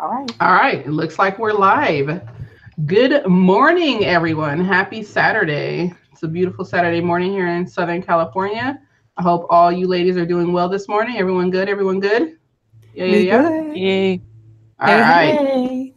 All right. It looks like we're live. Good morning, everyone. Happy Saturday. It's a beautiful Saturday morning here in Southern California. I hope all you ladies are doing well this morning. Everyone good? Everyone good? Yeah. Good. Yay. All right. Hey.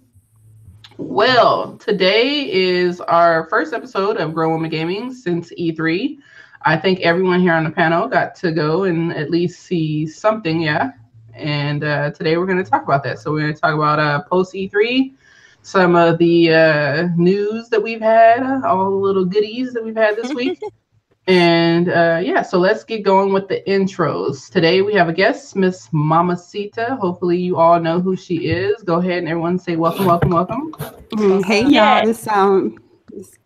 Well, today is our first episode of Grow Woman Gaming since E3. I think everyone here on the panel got to go and at least see something, yeah. And today we're going to talk about that. So we're going to talk about post E3, some of the news that we've had, all the little goodies that we've had this week. And so let's get going with the intros. Today we have a guest, Miss Mamacita. Hopefully you all know who she is. Go ahead and everyone say welcome, welcome, welcome. Hey y'all,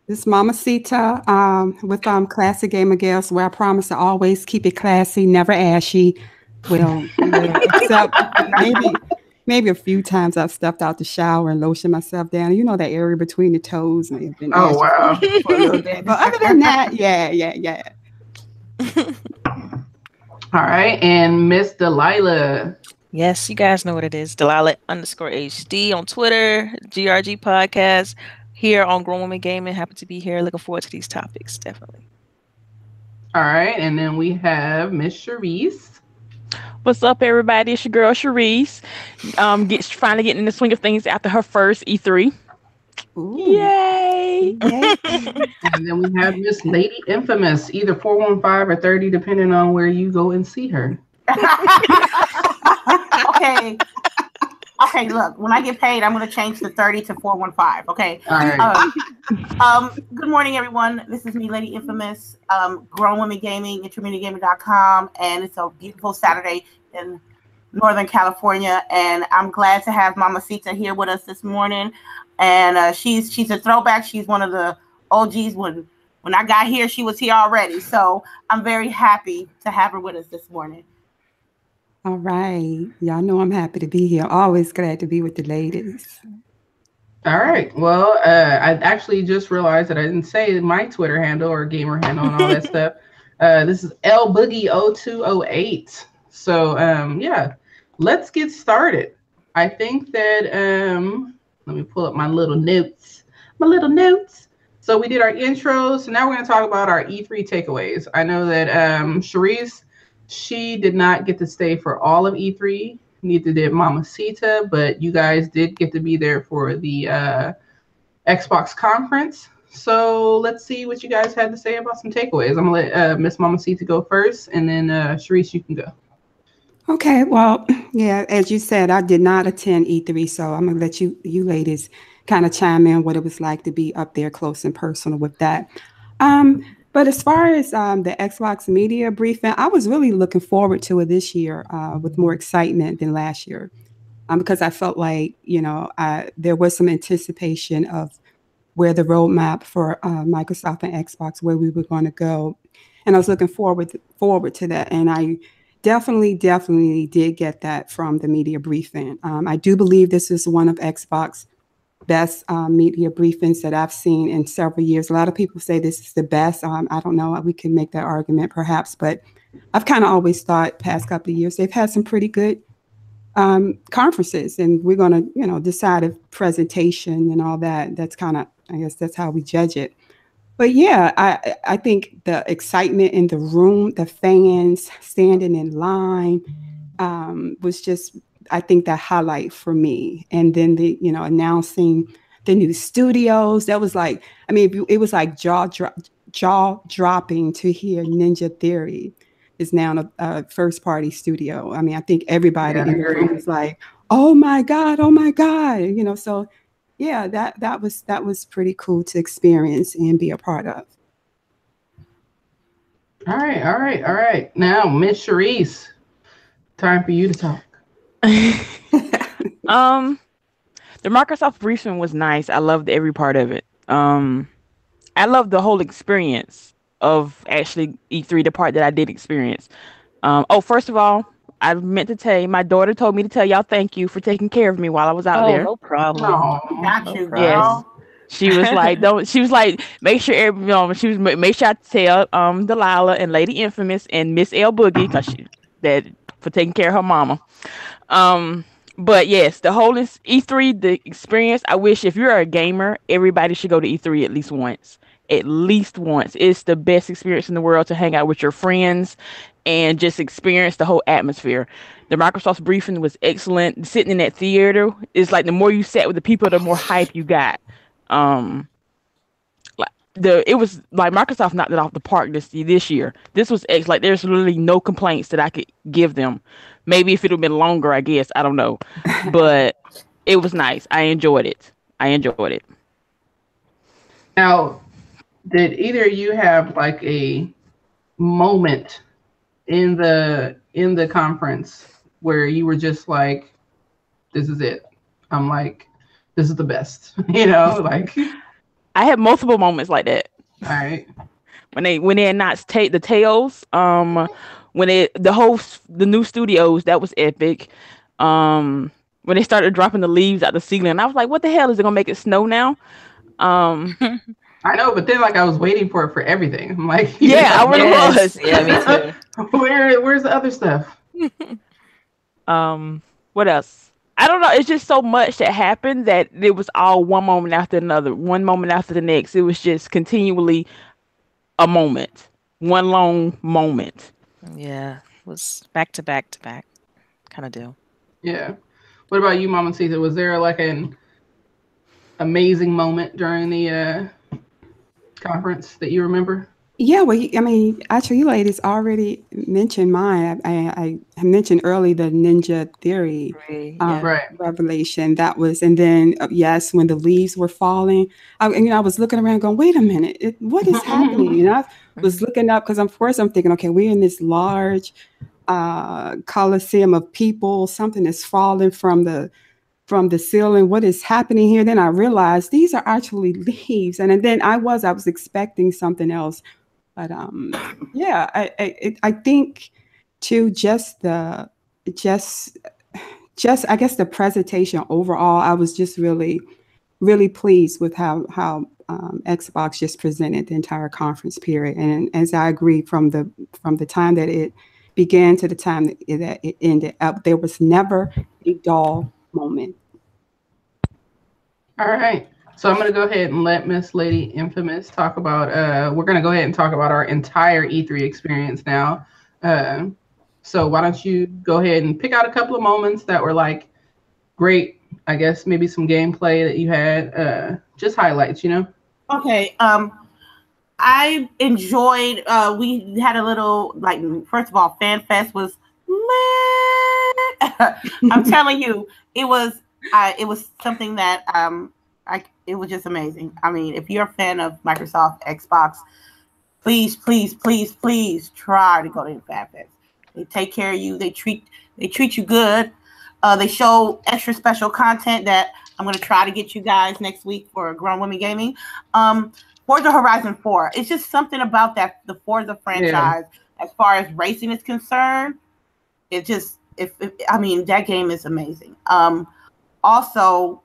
this Mamacita with Classic Gamer Girls, where I promise to always keep it classy, never ashy. Well, except maybe a few times I've stepped out the shower and lotioned myself down. You know, that area between the toes may have been wow. For a little bit. But other than that, yeah. All right, and Miss Delilah. Yes, you guys know what it is. Delilah_HD on Twitter, GwG Podcast, here on Grown Woman Gaming. Happy to be here. Looking forward to these topics, definitely. All right, and then we have Miss CHAREECE. What's up, everybody? It's your girl, CHAREECE. Finally getting in the swing of things after her first E3. Ooh. Yay! And then we have Miss Lady Infamous, either 415 or 30, depending on where you go and see her. Okay, look, when I get paid, I'm going to change the 30 to 415, okay? All right. Good morning, everyone. This is me, Lady Infamous, Grown Women Gaming, IntermediateGamer.com, and it's a beautiful Saturday in Northern California, and I'm glad to have Mamacita here with us this morning, and she's a throwback. She's one of the OGs. When I got here, she was here already, so I'm very happy to have her with us this morning. All right. Y'all know I'm happy to be here. Always glad to be with the ladies. All right. Well, I actually just realized that I didn't say my Twitter handle or gamer handle and all that stuff. This is LBOOGIE0208. So, let's get started. I think that, let me pull up my little notes. So we did our intros. So now we're going to talk about our E3 takeaways. I know that CHAREECE, she did not get to stay for all of E3. Neither did Mamacita, but you guys did get to be there for the Xbox conference. So let's see what you guys had to say about some takeaways. I'm going to let Miss Mamacita go first, and then CHAREECE, you can go. Okay, well, yeah, as you said, I did not attend E3, so I'm going to let you ladies kind of chime in what it was like to be up there close and personal with that. But as far as the Xbox media briefing, I was really looking forward to it this year with more excitement than last year because I felt like, there was some anticipation of where the roadmap for Microsoft and Xbox, where we were going to go. And I was looking forward to that. And I definitely did get that from the media briefing. I do believe this is one of Xbox's best media briefings that I've seen in several years. A lot of people say this is the best. I don't know. We can make that argument perhaps, but I've kind of always thought past couple of years they've had some pretty good conferences, and we're going to, decide if presentation and all that. That's kind of, I guess that's how we judge it. But yeah, I think the excitement in the room, the fans standing in line was just, I think, that highlight for me. And then the, announcing the new studios, that was like, it was like jaw dropping to hear Ninja Theory is now a first party studio. I think everybody in the room was like, oh my God. So yeah, that was pretty cool to experience and be a part of. All right. Now, Miss CHAREECE, time for you to talk. The Microsoft briefing was nice. I loved every part of it. I loved the whole experience of actually E3, the part that I did experience. First of all, I meant to tell you, my daughter told me to tell y'all thank you for taking care of me while I was out there. No problem. Got you, girl. Yes. She was like, make sure make sure I tell Delilah and Lady Infamous and Miss LBOOGIE for taking care of her mama. But yes, the whole E3, the experience. I wish if you're a gamer, everybody should go to E3 at least once. At least once. It's the best experience in the world to hang out with your friends and just experience the whole atmosphere. The Microsoft briefing was excellent. Sitting in that theater is like the more you sat with the people, the more hype you got. It was like Microsoft knocked it off the park this year. This was like there's literally no complaints that I could give them. Maybe if it had been longer, I guess I don't know, but it was nice. I enjoyed it. Now, did either of you have like a moment in the conference where you were just like, "This is it"? I'm like, "This is the best," like. I had multiple moments like that. All right. When they announced the Tales, when the new studios, that was epic. When they started dropping the leaves out the ceiling, I was like, what the hell, is it gonna make it snow now? I know, but then like I was waiting for it for everything. I'm like, yeah, I really was. Yeah, me too. Where's the other stuff? What else? I don't know. It's just so much that happened that it was all one moment after another, one moment after the next. It was just continually a moment, one long moment. Yeah, it was back to back to back kind of deal. Yeah. What about you, Mamacita? Was there like an amazing moment during the conference that you remember? Yeah, well, I mean, actually, you ladies already mentioned mine. I mentioned early the Ninja Theory revelation. That was, and then yes, when the leaves were falling, I was looking around, going, "Wait a minute, what is happening?" I was looking up because I'm thinking, okay, we're in this large coliseum of people. Something is falling from the ceiling. What is happening here? Then I realized these are actually leaves, and then I was expecting something else. But yeah, I think too, just I guess the presentation overall, I was just really, really pleased with how Xbox just presented the entire conference period. And as I agree, from the time that it began to the time that it ended, there was never a dull moment. All right. So I'm going to go ahead and let Miss Lady Infamous talk about, we're going to go ahead and talk about our entire E3 experience now. So why don't you go ahead and pick out a couple of moments that were like great, I guess maybe some gameplay that you had, just highlights, Okay. I enjoyed, we had a little, like, first of all, Fan Fest was lit. I'm telling you, it was something that, it was just amazing. I mean, if you're a fan of Microsoft, Xbox, please, please, please, please try to go to Fan Fest. They take care of you. They treat you good. They show extra special content that I'm going to try to get you guys next week for Grown Women Gaming. Forza Horizon 4. It's just something about the Forza franchise as far as racing is concerned. It just, I mean, that game is amazing. Also,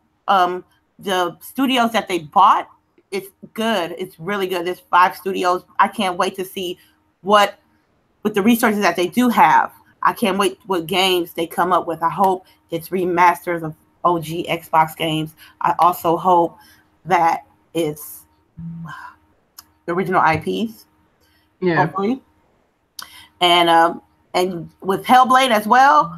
the studios that they bought, it's good. It's really good. There's 5 studios. I can't wait to see with the resources that they do have. I can't wait what games they come up with. I hope it's remasters of OG Xbox games. I also hope that it's the original IPs. Yeah. Hopefully. And with Hellblade as well,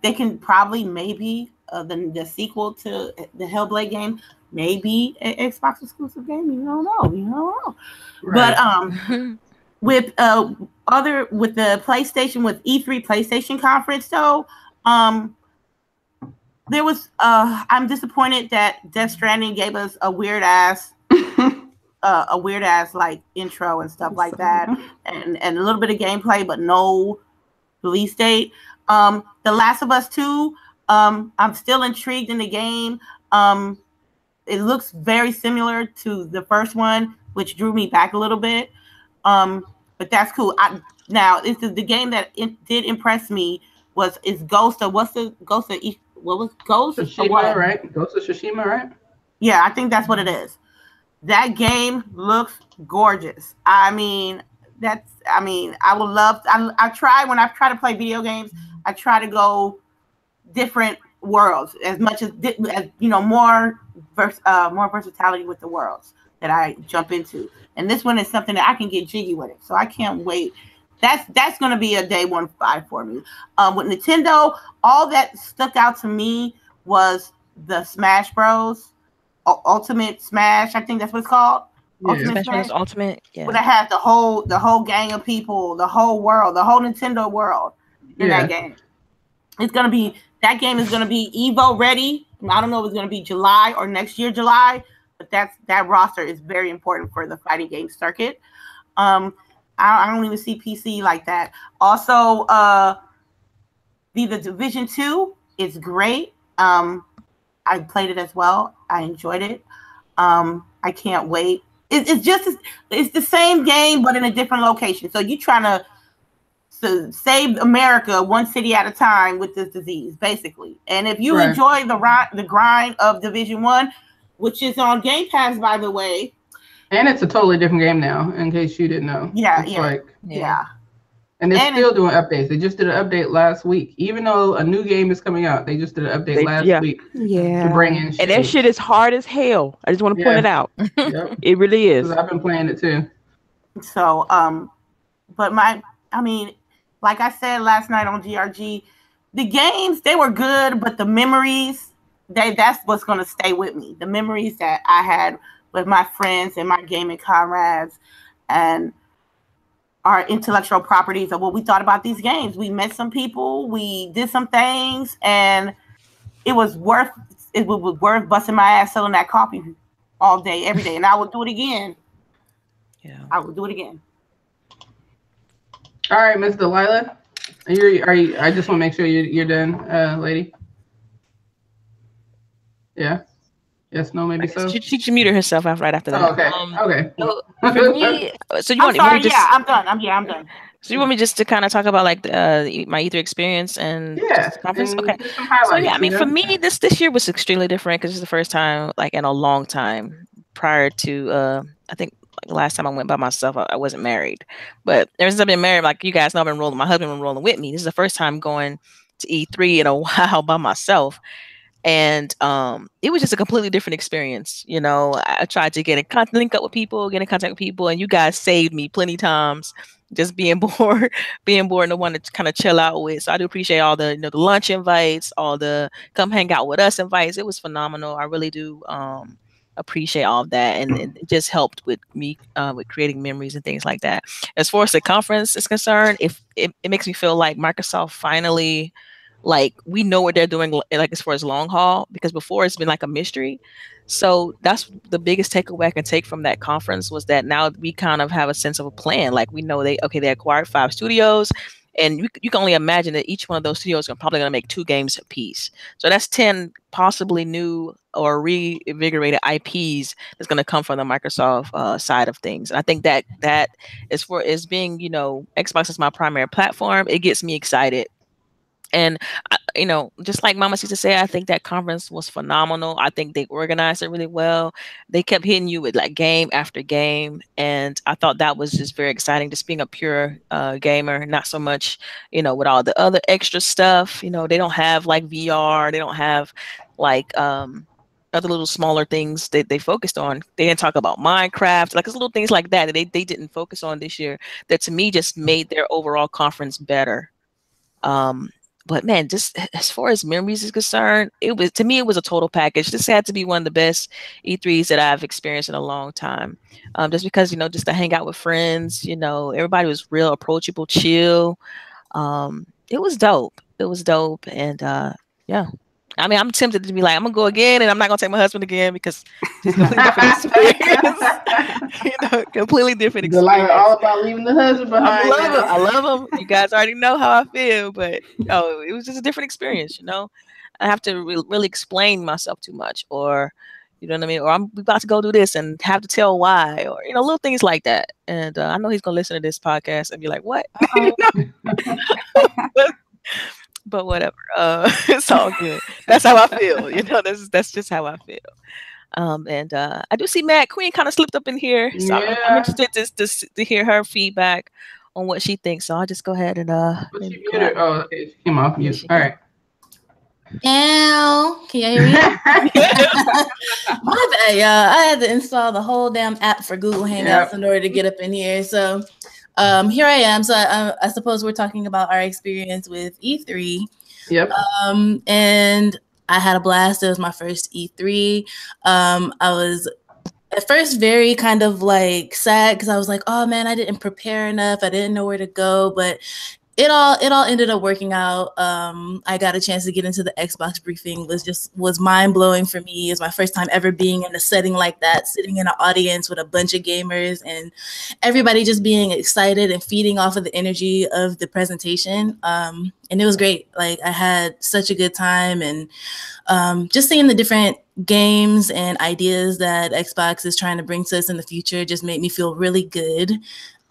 they can probably maybe the sequel to the Hellblade game, maybe an Xbox exclusive game. You don't know. Right. But with the PlayStation, with E3 PlayStation conference though, there was I'm disappointed that Death Stranding gave us a weird ass like intro and stuff like that, and a little bit of gameplay, but no release date. The Last of Us 2. I'm still intrigued in the game. It looks very similar to the first one, which drew me back a little bit. But that's cool. Now, this is the game that did impress me is Ghost of Ghost of Tsushima, right? Ghost of Tsushima, right? Yeah, I think that's what it is. That game looks gorgeous. I mean, I would love. I try when I try to play video games. I try to go different worlds as much as you know, more versatility with the worlds that I jump into. And this one is something that I can get jiggy with it. So I can't wait. That's going to be a day 1 5 for me. With Nintendo, all that stuck out to me was the Smash Bros. Ultimate Smash, I think that's what it's called. Yeah. Ultimate Smash. Ultimate, yeah. But it has the whole gang of people, the whole world, the whole Nintendo world in that game. It's gonna be, that game is gonna be Evo ready. I don't know if it's gonna be July or next year July, but that roster is very important for the fighting game circuit. I don't even see PC like that. Also, the Division 2 is great. I played it as well. I enjoyed it. I can't wait. It's the same game, but in a different location. So you're trying to save America one city at a time with this disease, basically. And if you enjoy the grind of Division 1, which is on Game Pass, by the way. And it's a totally different game now, in case you didn't know. Yeah, yeah. And they're still doing updates. They just did an update last week. Even though a new game is coming out, they just did an update last week to bring in shit. And that shit is hard as hell. I just want to point it out. Yep. It really is. I've been playing it too. So, but like I said last night on GRG, the games, they were good, but the memories, that's what's going to stay with me. The memories that I had with my friends and my gaming comrades and our intellectual properties of what we thought about these games. We met some people, we did some things, and it was worth busting my ass selling that coffee all day, every day. And I will do it again. Yeah. I will do it again. All right, Ms. Delilah. Are you I just want to make sure you're done, lady. Yeah. Yes, no, maybe so. She muted herself right after that. Oh, okay. Okay. So for me, so you want me just? Yeah, I'm done. I'm done. So you want me just to kind of talk about like my E3 experience and conference? Okay. So yeah, I mean, for me, this year was extremely different because it's the first time like in a long time. Prior to I think like last time I went by myself, I wasn't married. But ever since I've been married, like you guys know, I've been rolling. My husband been rolling with me. This is the first time going to E3 in a while by myself. And it was just a completely different experience. You know, I tried to get in contact with people, and you guys saved me plenty of times. Just being bored, and the one to kind of chill out with. So I do appreciate all the the lunch invites, all the come hang out with us invites. It was phenomenal. I really do appreciate all of that, and it just helped with me with creating memories and things like that. As far as the conference is concerned, it makes me feel like Microsoft finally. Like we know what they're doing, like as far as long haul, because before it's been like a mystery. So that's the biggest takeaway I can take from that conference was that now we kind of have a sense of a plan. Like we know they acquired 5 studios, and you can only imagine that each one of those studios are probably going to make 2 games a piece. So that's 10 possibly new or reinvigorated IPs that's going to come from the Microsoft side of things. And I think that is being Xbox is my primary platform. It gets me excited. And, just like Mamacita said, I think that conference was phenomenal. I think they organized it really well. They kept hitting you with like game after game. And I thought that was just very exciting, just being a pure gamer, not so much, with all the other extra stuff. They don't have like VR. They don't have like other little smaller things that they focused on. They didn't talk about Minecraft, like little things like that they didn't focus on this year that to me just made their overall conference better. But man, just as far as memories is concerned, it was a total package. This had to be one of the best E3s that I've experienced in a long time. Just because, just to hang out with friends, everybody was real approachable, chill. It was dope. And yeah. I mean, I'm tempted to be like, I'm gonna go again, and I'm not gonna take my husband again because it's a completely different experience. Completely different experience. Like all about leaving the husband behind. I love him. You guys already know how I feel, but it was just a different experience. I have to really explain myself too much, or you know what I mean, or I'm about to go do this and have to tell why, or little things like that. And I know he's gonna listen to this podcast and be like, "What?" But whatever, it's all good. That's how I feel. That's just how I feel. And I do see Mad Queen kind of slipped up in here, so I'm interested to hear her feedback on what she thinks. So I'll just go ahead and okay, she came off mute. All right. Can you hear me? My bad, y'all. I had to install the whole damn app for Google Hangouts in order to get up in here. So here I am. So I suppose we're talking about our experience with E3. Yep. And I had a blast. It was my first E3. I was at first very kind of like sad because I was like, oh man, I didn't prepare enough. I didn't know where to go, but it all ended up working out. I got a chance to get into the Xbox briefing. Was mind blowing for me. It was my first time ever being in a setting like that, sitting in an audience with a bunch of gamers and everybody just being excited and feeding off of the energy of the presentation. And it was great. Like I had such a good time, and just seeing the different games and ideas that Xbox is trying to bring to us in the future just made me feel really good.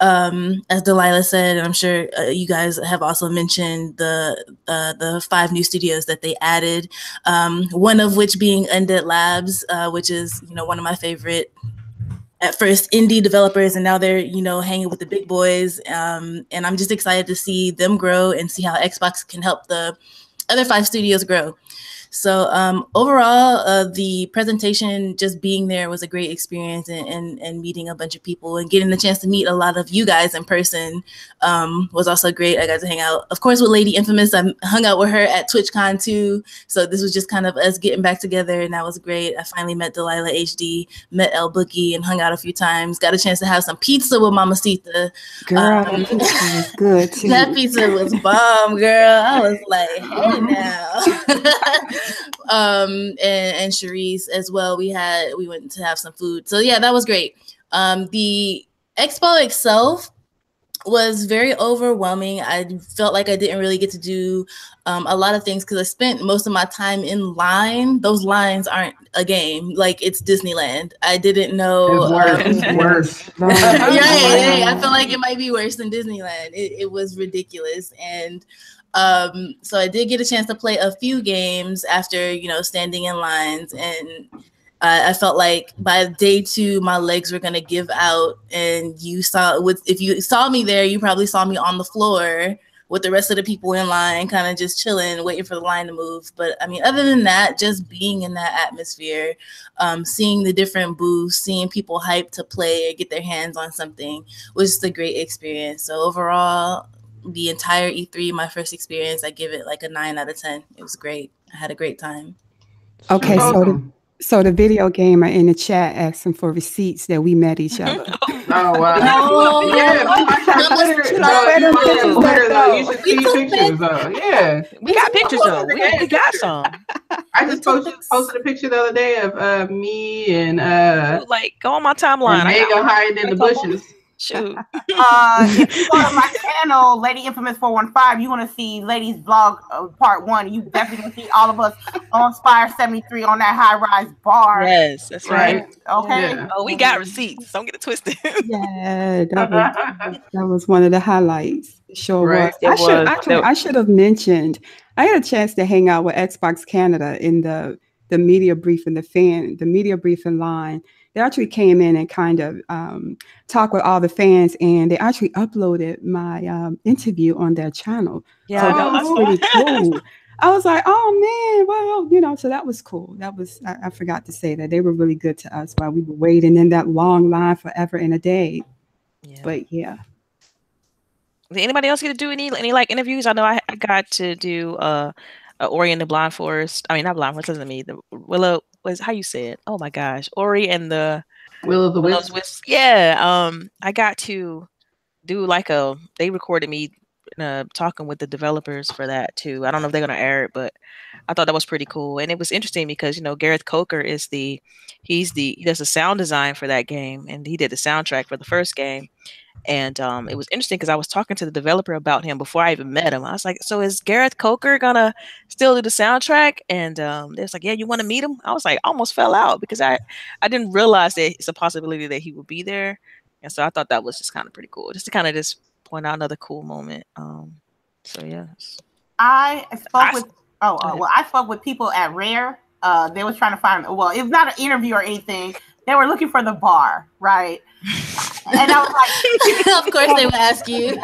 As Delilah said, and I'm sure you guys have also mentioned the 5 new studios that they added. One of which being Undead Labs, which is one of my favorite at first indie developers, and now they're hanging with the big boys. And I'm just excited to see them grow and see how Xbox can help the other 5 studios grow. So overall, the presentation, just being there was a great experience, and meeting a bunch of people and getting the chance to meet a lot of you guys in person was also great. I got to hang out, of course, with Lady Infamous. I hung out with her at TwitchCon too. So this was just kind of us getting back together, and that was great. I finally met Delilah HD, met LBOOGIE, and hung out a few times. Got a chance to have some pizza with Mamacita. Girl, that pizza was good too. That pizza was bomb, girl. I was like, hey now. And CHAREECE as well. We went to have some food. So yeah, that was great. The expo itself was very overwhelming. I felt like I didn't really get to do a lot of things because I spent most of my time in line. Those lines aren't a game. Like, it's Disneyland. I didn't know. It's worse. I feel like it might be worse than Disneyland. It was ridiculous. And so I did get a chance to play a few games after, standing in lines, and I felt like by day 2, my legs were going to give out. And if you saw me there, you probably saw me on the floor with the rest of the people in line, kind of just chilling, waiting for the line to move. But I mean, other than that, just being in that atmosphere, seeing the different booths, seeing people hyped to play or get their hands on something was just a great experience. So overall, the entire E3, my first experience, I give it like a 9 out of 10. It was great. I had a great time. Okay, so the video gamer in the chat asking for receipts that we met each other. Oh wow! You should see pictures though. Yeah, we got pictures though. We got some. I just posted a picture the other day of me and like go on my timeline. Mega hiding in the bushes. Shoot. If you go to my channel, Lady Infamous 415, you want to see Lady's vlog part 1. You definitely going to see all of us on Spire 73 on that high-rise bar. Yes, that's right. Okay. Yeah. Oh, we got receipts. Don't get it twisted. Yeah, that was one of the highlights. Sure right. was. I should have mentioned, I had a chance to hang out with Xbox Canada in the media briefing, the media briefing line. They actually came in and kind of talked with all the fans, and they actually uploaded my interview on their channel. Yeah, so that was pretty cool. I was like, oh man, well, so that was cool. That was, I forgot to say that they were really good to us while we were waiting in that long line forever and a day. Yeah. But yeah. Did anybody else get to do any like interviews? I know I got to do Ori and the Blind Forest. I mean, not Blind Forest, listen to me. The Willow was how you say it. Oh my gosh. Ori and the Will of the Wisp. Yeah. I got to do like they recorded me talking with the developers for that too. I don't know if they're gonna air it, but I thought that was pretty cool. And it was interesting because Gareth Coker is he does the sound design for that game, and he did the soundtrack for the first game. And it was interesting because I was talking to the developer about him before I even met him. I was like, so is Gareth Coker gonna still do the soundtrack? And they was like, yeah, you want to meet him? I was like, almost fell out because I didn't realize that it's a possibility that he would be there. And so I thought that was just kind of pretty cool, just to kind of just point out another cool moment. So yeah. I spoke with people at Rare. They was trying to find, it's not an interview or anything. They were looking for the bar, right? And I was like, of course they would ask you.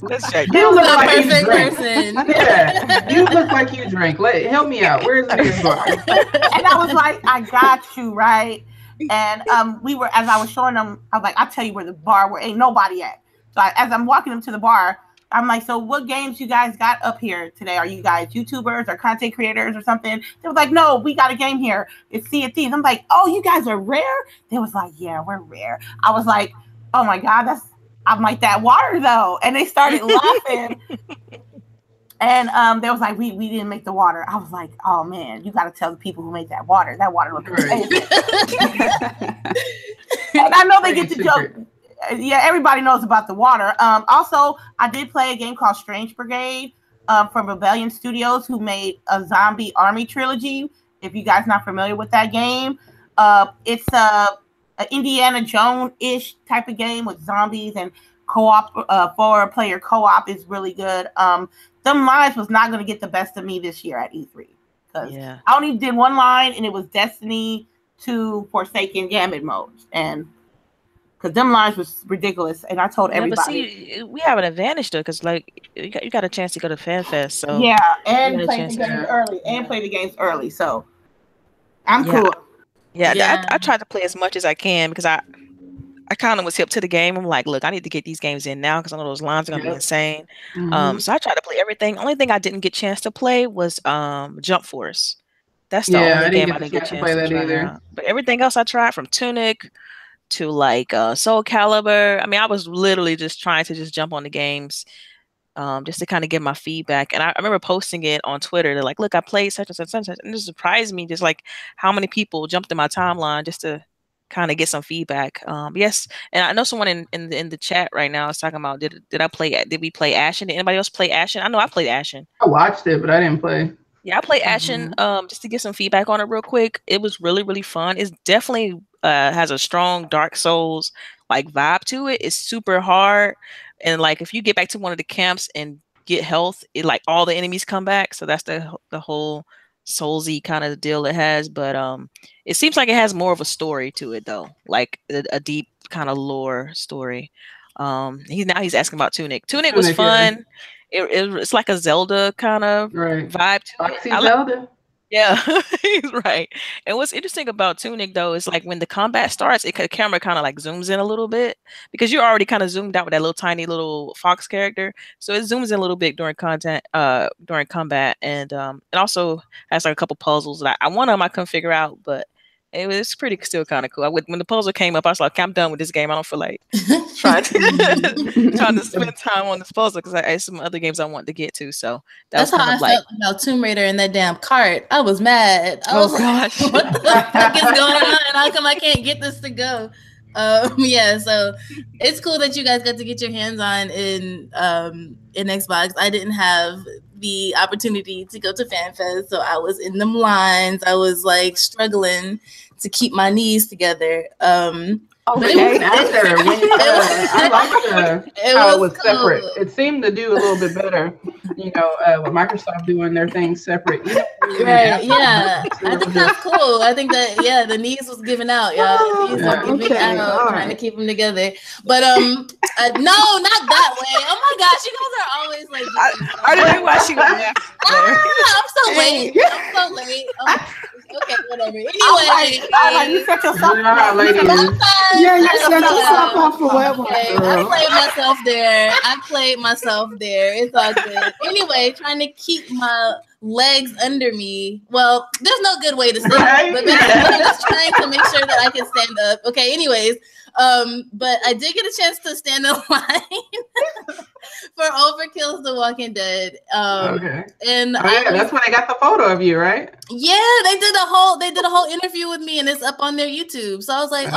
That's right. You look like perfect you drank. person. Yeah, you look like you drank. Help me out. Where's this bar? And I was like, I got you, right? And we were, as I was showing them, I was like, I'll tell you where the bar where ain't nobody at. So as I'm walking them to the bar, I'm like, so what games you guys got up here today? Are you guys YouTubers or content creators or something? They was like, no, we got a game here. It's Sea of Thieves. I'm like, oh, you guys are rare? They was like, yeah, we're rare. I was like, oh my God, I'm like, that water though. And they started laughing. And they was like, we didn't make the water. I was like, oh man, you got to tell the people who made that water. That water looked amazing. And I know they get the joke. Yeah, everybody knows about the water. Also, I did play a game called Strange Brigade from Rebellion Studios, who made a zombie army trilogy. If you guys not familiar with that game, it's an Indiana Jones-ish type of game with zombies and co-op. 4-player co-op is really good. Them lines was not going to get the best of me this year at E3 because I only did one line, and it was Destiny 2 Forsaken Gambit modes, and because them lines was ridiculous, and I told everybody. But see, we have an advantage though, because like you got a chance to go to FanFest, so and play the games early, play the games early. So I'm cool. Yeah, I tried to play as much as I can because I kind of was hip to the game. I'm like, look, I need to get these games in now because I know those lines are gonna be insane. So I tried to play everything. Only thing I didn't get a chance to play was Jump Force. That's the only game I didn't get a chance to play that either. But everything else I tried, from Tunic to like Soul Calibur. I mean, I was literally just trying to just jump on the games just to kind of get my feedback. And I remember posting it on Twitter. They're like, look, I played such and such and such. And it surprised me just like how many people jumped in my timeline just to kind of get some feedback. Yes. And I know someone in the chat right now is talking about, did we play Ashen? Did anybody else play Ashen? I know I played Ashen. I watched it, but I didn't play. Yeah, I played Ashen just to get some feedback on it real quick. It was really, really fun. It's definitely has a strong Dark Souls like vibe to it. It's super hard. And like if you get back to one of the camps and get health, it like all the enemies come back. So that's the whole Soulsy kind of deal it has. But it seems like it has more of a story to it though, like a deep kind of lore story. He's asking about Tunic. Tunic was fun. It's like a Zelda kind of vibe to it. Zelda. Yeah, he's right. And what's interesting about Tunic though is like when the combat starts, the camera kind of like zooms in a little bit because you're already kind of zoomed out with that little tiny little fox character. So it zooms in a little bit during combat, and it also has like a couple puzzles that one of them I couldn't figure out, but it was still kind of cool. When the puzzle came up, I was like, I'm done with this game. I don't feel like trying to spend time on this puzzle because I have some other games I want to get to. So that's how I felt about Tomb Raider in that damn cart. I was mad. I was gosh, like, what the fuck is going on? How come I can't get this to go? So it's cool that you guys got to get your hands on in Xbox. I didn't have the opportunity to go to FanFest, so I was in them lines. I was like struggling to keep my knees together. I liked how it was cool. Separate. It seemed to do a little bit better, with Microsoft doing their things separate. Right? Yeah, I think that's cool. I think that the knees was giving out, y'all. The knees were giving out, trying to keep them together. But no, not that way. Oh my gosh, you guys are always like. I don't know why she went there. I'm so late. Okay, whatever. Anyway, you set yourself up. You set yourself up for what? I played myself there. It's all good. Anyway, trying to keep my legs under me. Well, there's no good way to say it, but I'm just trying to make sure that I can stand up. Okay, anyways, but I did get a chance to stand in line for Overkill's The Walking Dead. And that's when I got the photo of you, right? Yeah, they did a whole interview with me, and it's up on their YouTube. So I was like,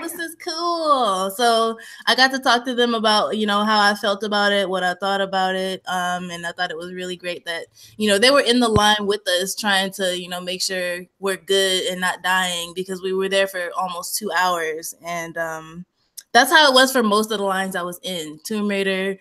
this is cool. So I got to talk to them about, how I felt about it, what I thought about it. And I thought it was really great that, they were in the line with us trying to, make sure we're good and not dying, because we were there for almost 2 hours. And that's how it was for most of the lines I was in. Tomb Raider,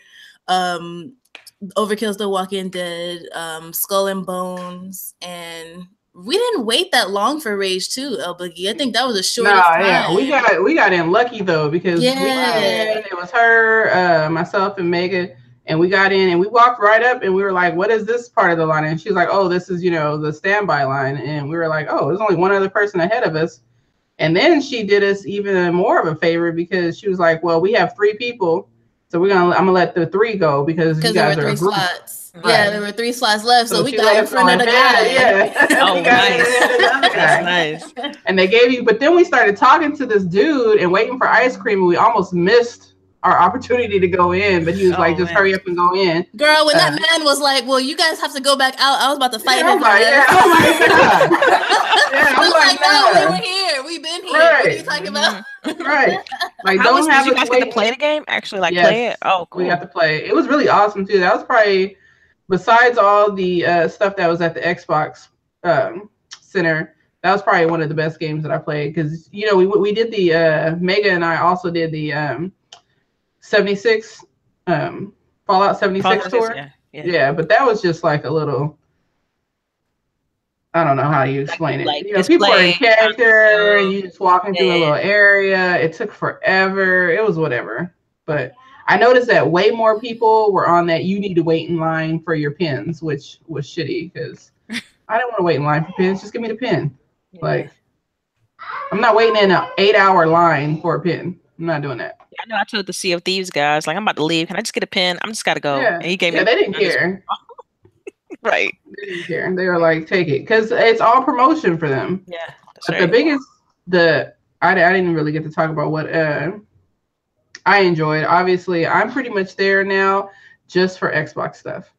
Overkill's The Walking Dead, Skull and Bones, and we didn't wait that long for Rage 2, LBOOGIE. I think that was a short time. Yeah, we got in lucky though, because it was her, myself, and Megan, And we got in and we walked right up and we were like, what is this part of the line? And she's like, oh, this is, the standby line. And we were like, oh, there's only one other person ahead of us. And then she did us even more of a favor because she was like, well, we have 3 people. So I'm going to let the 3 go because you guys there were are 3 slots. Right. Yeah, there were 3 slots left. So we got in front of the guy. Yeah. Oh, nice. That's nice. And they gave you, but then we started talking to this dude and waiting for ice cream. And we almost missed our opportunity to go in, but he was like, just hurry up and go in. Girl, when that man was like, well, you guys have to go back out, I was about to fight him. Oh my God. I was like, no, we were here. We've been here. Right. What are you talking about? Right. Like, did you guys get to play the game? Actually, play it? Oh, cool. We got to play. It was really awesome, too. That was probably, besides all the stuff that was at the Xbox Center, that was probably one of the best games that I played. Because, we did the, Mega and I also did the 76 Fallout 76 tour. Yeah, but that was just like a little, I don't know how you explain it. People are in character and you just walking through a little area. It took forever. It was whatever. But I noticed that way more people were on that you need to wait in line for your pins, which was shitty because I didn't want to wait in line for pins. Just give me the pin. Like, I'm not waiting in an 8-hour line for a pin. I'm not doing that. I know I told the Sea of Thieves guys, like, I'm about to leave. Can I just get a pin? I'm just got to go. Yeah. And he gave me they didn't care. Right. They didn't care. They were like, take it. Because it's all promotion for them. Yeah. But the biggest, I didn't really get to talk about what I enjoyed. Obviously, I'm pretty much there now just for Xbox stuff.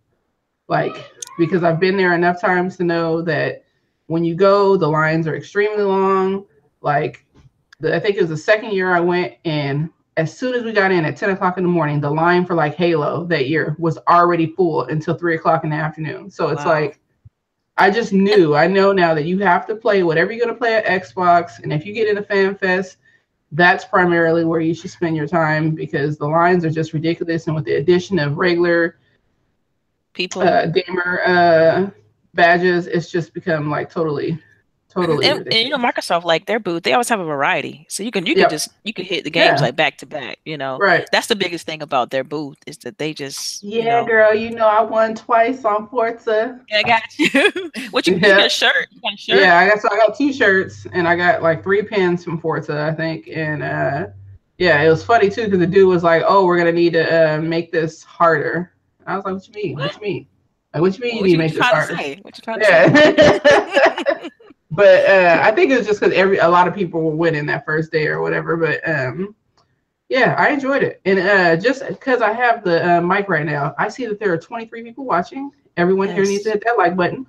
Like, because I've been there enough times to know that when you go, the lines are extremely long. Like, I think it was the second year I went, and as soon as we got in at 10 o'clock in the morning, the line for like Halo that year was already full until 3 o'clock in the afternoon. So it's like, I know now that you have to play whatever you're going to play at Xbox. And if you get into Fan Fest, that's primarily where you should spend your time because the lines are just ridiculous. And with the addition of regular people, gamer badges, it's just become like totally and Microsoft, like their booth, they always have a variety, so you can hit the games like back to back. Right. That's the biggest thing about their booth is that they just girl. I won twice on Forza. Yeah, I got you. What you got a shirt? You got a shirt? Yeah, I got 2 shirts and I got like 3 pins from Forza, I think. And it was funny too because the dude was like, "Oh, we're gonna need to make this harder." I was like, "What you mean? What you mean? Like, what you mean you need to make this harder?" What you trying to say? But I think it was just because a lot of people were winning that first day or whatever. But I enjoyed it. And just because I have the mic right now, I see that there are 23 people watching. Everyone here needs to hit that like button.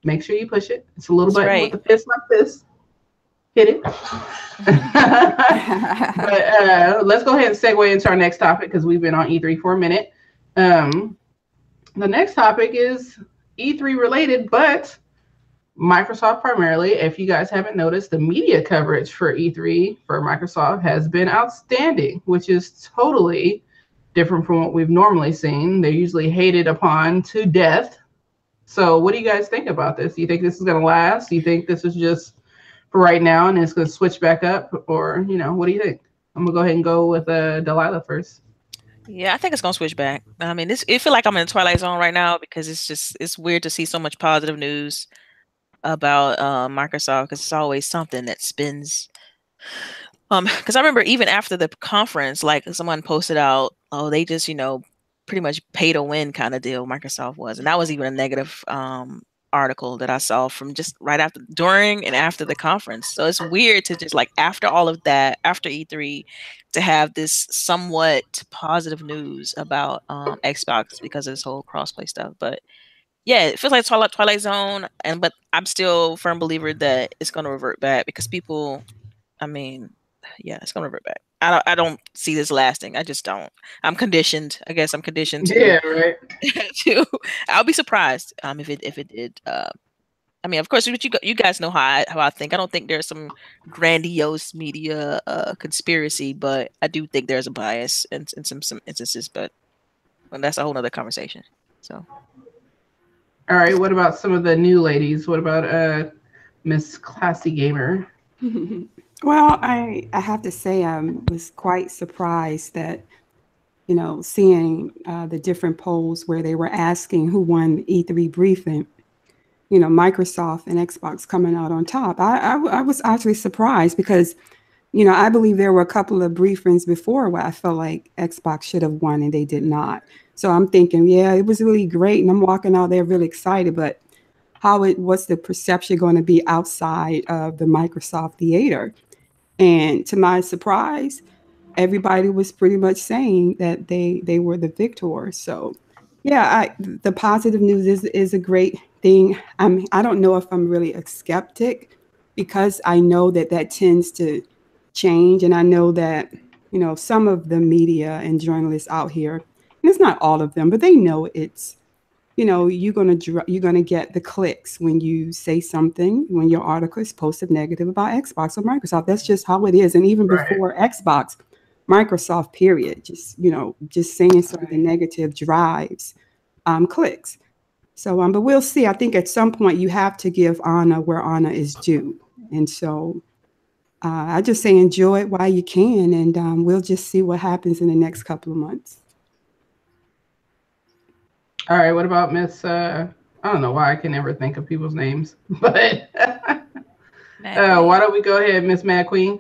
Make sure you push it. It's a little button with a fist like this. Hit it. But let's go ahead and segue into our next topic because we've been on E3 for a minute. The next topic is E3 related, but Microsoft primarily. If you guys haven't noticed, the media coverage for E3 for Microsoft has been outstanding, which is totally different from what we've normally seen. They're usually hated upon to death. So what do you guys think about this? Do you think this is going to last? Do you think this is just for right now and it's going to switch back up? Or, what do you think? I'm going to go ahead and go with Delilah first. Yeah, I think it's going to switch back. I mean, it feel like I'm in the Twilight Zone right now because it's weird to see so much positive news about Microsoft because it's always something that spins. Because I remember even after the conference, like someone posted out, oh, they just pretty much pay to win kind of deal Microsoft was, and that was even a negative article that I saw from just right after, during, and after the conference. So it's weird to just like after all of that, after E3, to have this somewhat positive news about Xbox because of this whole crossplay stuff, but. Yeah, it feels like Twilight Zone, but I'm still a firm believer that it's going to revert back because people, it's going to revert back. I don't see this lasting. I just don't. I'm conditioned. I guess I'm conditioned to. Yeah, right. I'll be surprised if it did. Of course, you guys know how I think. I don't think there's some grandiose media conspiracy, but I do think there's a bias in some instances. But that's a whole other conversation. So. All right, what about some of the new ladies? What about Miss Classy Gamer? Well, I have to say I was quite surprised that seeing the different polls where they were asking who won the E3 briefing, Microsoft and Xbox coming out on top. I was actually surprised because, I believe there were a couple of briefings before where I felt like Xbox should have won and they did not. So I'm thinking, yeah, it was really great. And I'm walking out there really excited, but what's the perception going to be outside of the Microsoft theater? And to my surprise, everybody was pretty much saying that they were the victors. So yeah, the positive news is a great thing. I don't know if I'm really a skeptic because I know that tends to change. And I know that, some of the media and journalists out here, and it's not all of them, but they know it's, you're going to get the clicks when you say something, when your article is posted negative about Xbox or Microsoft. That's just how it is. And even before Xbox, Microsoft, period, just saying something negative drives clicks. So, but we'll see. I think at some point you have to give honor where honor is due. And so I just say enjoy it while you can. And we'll just see what happens in the next couple of months. All right. What about Miss, I don't know why I can never think of people's names, but why don't we go ahead, Miss Mad Queen?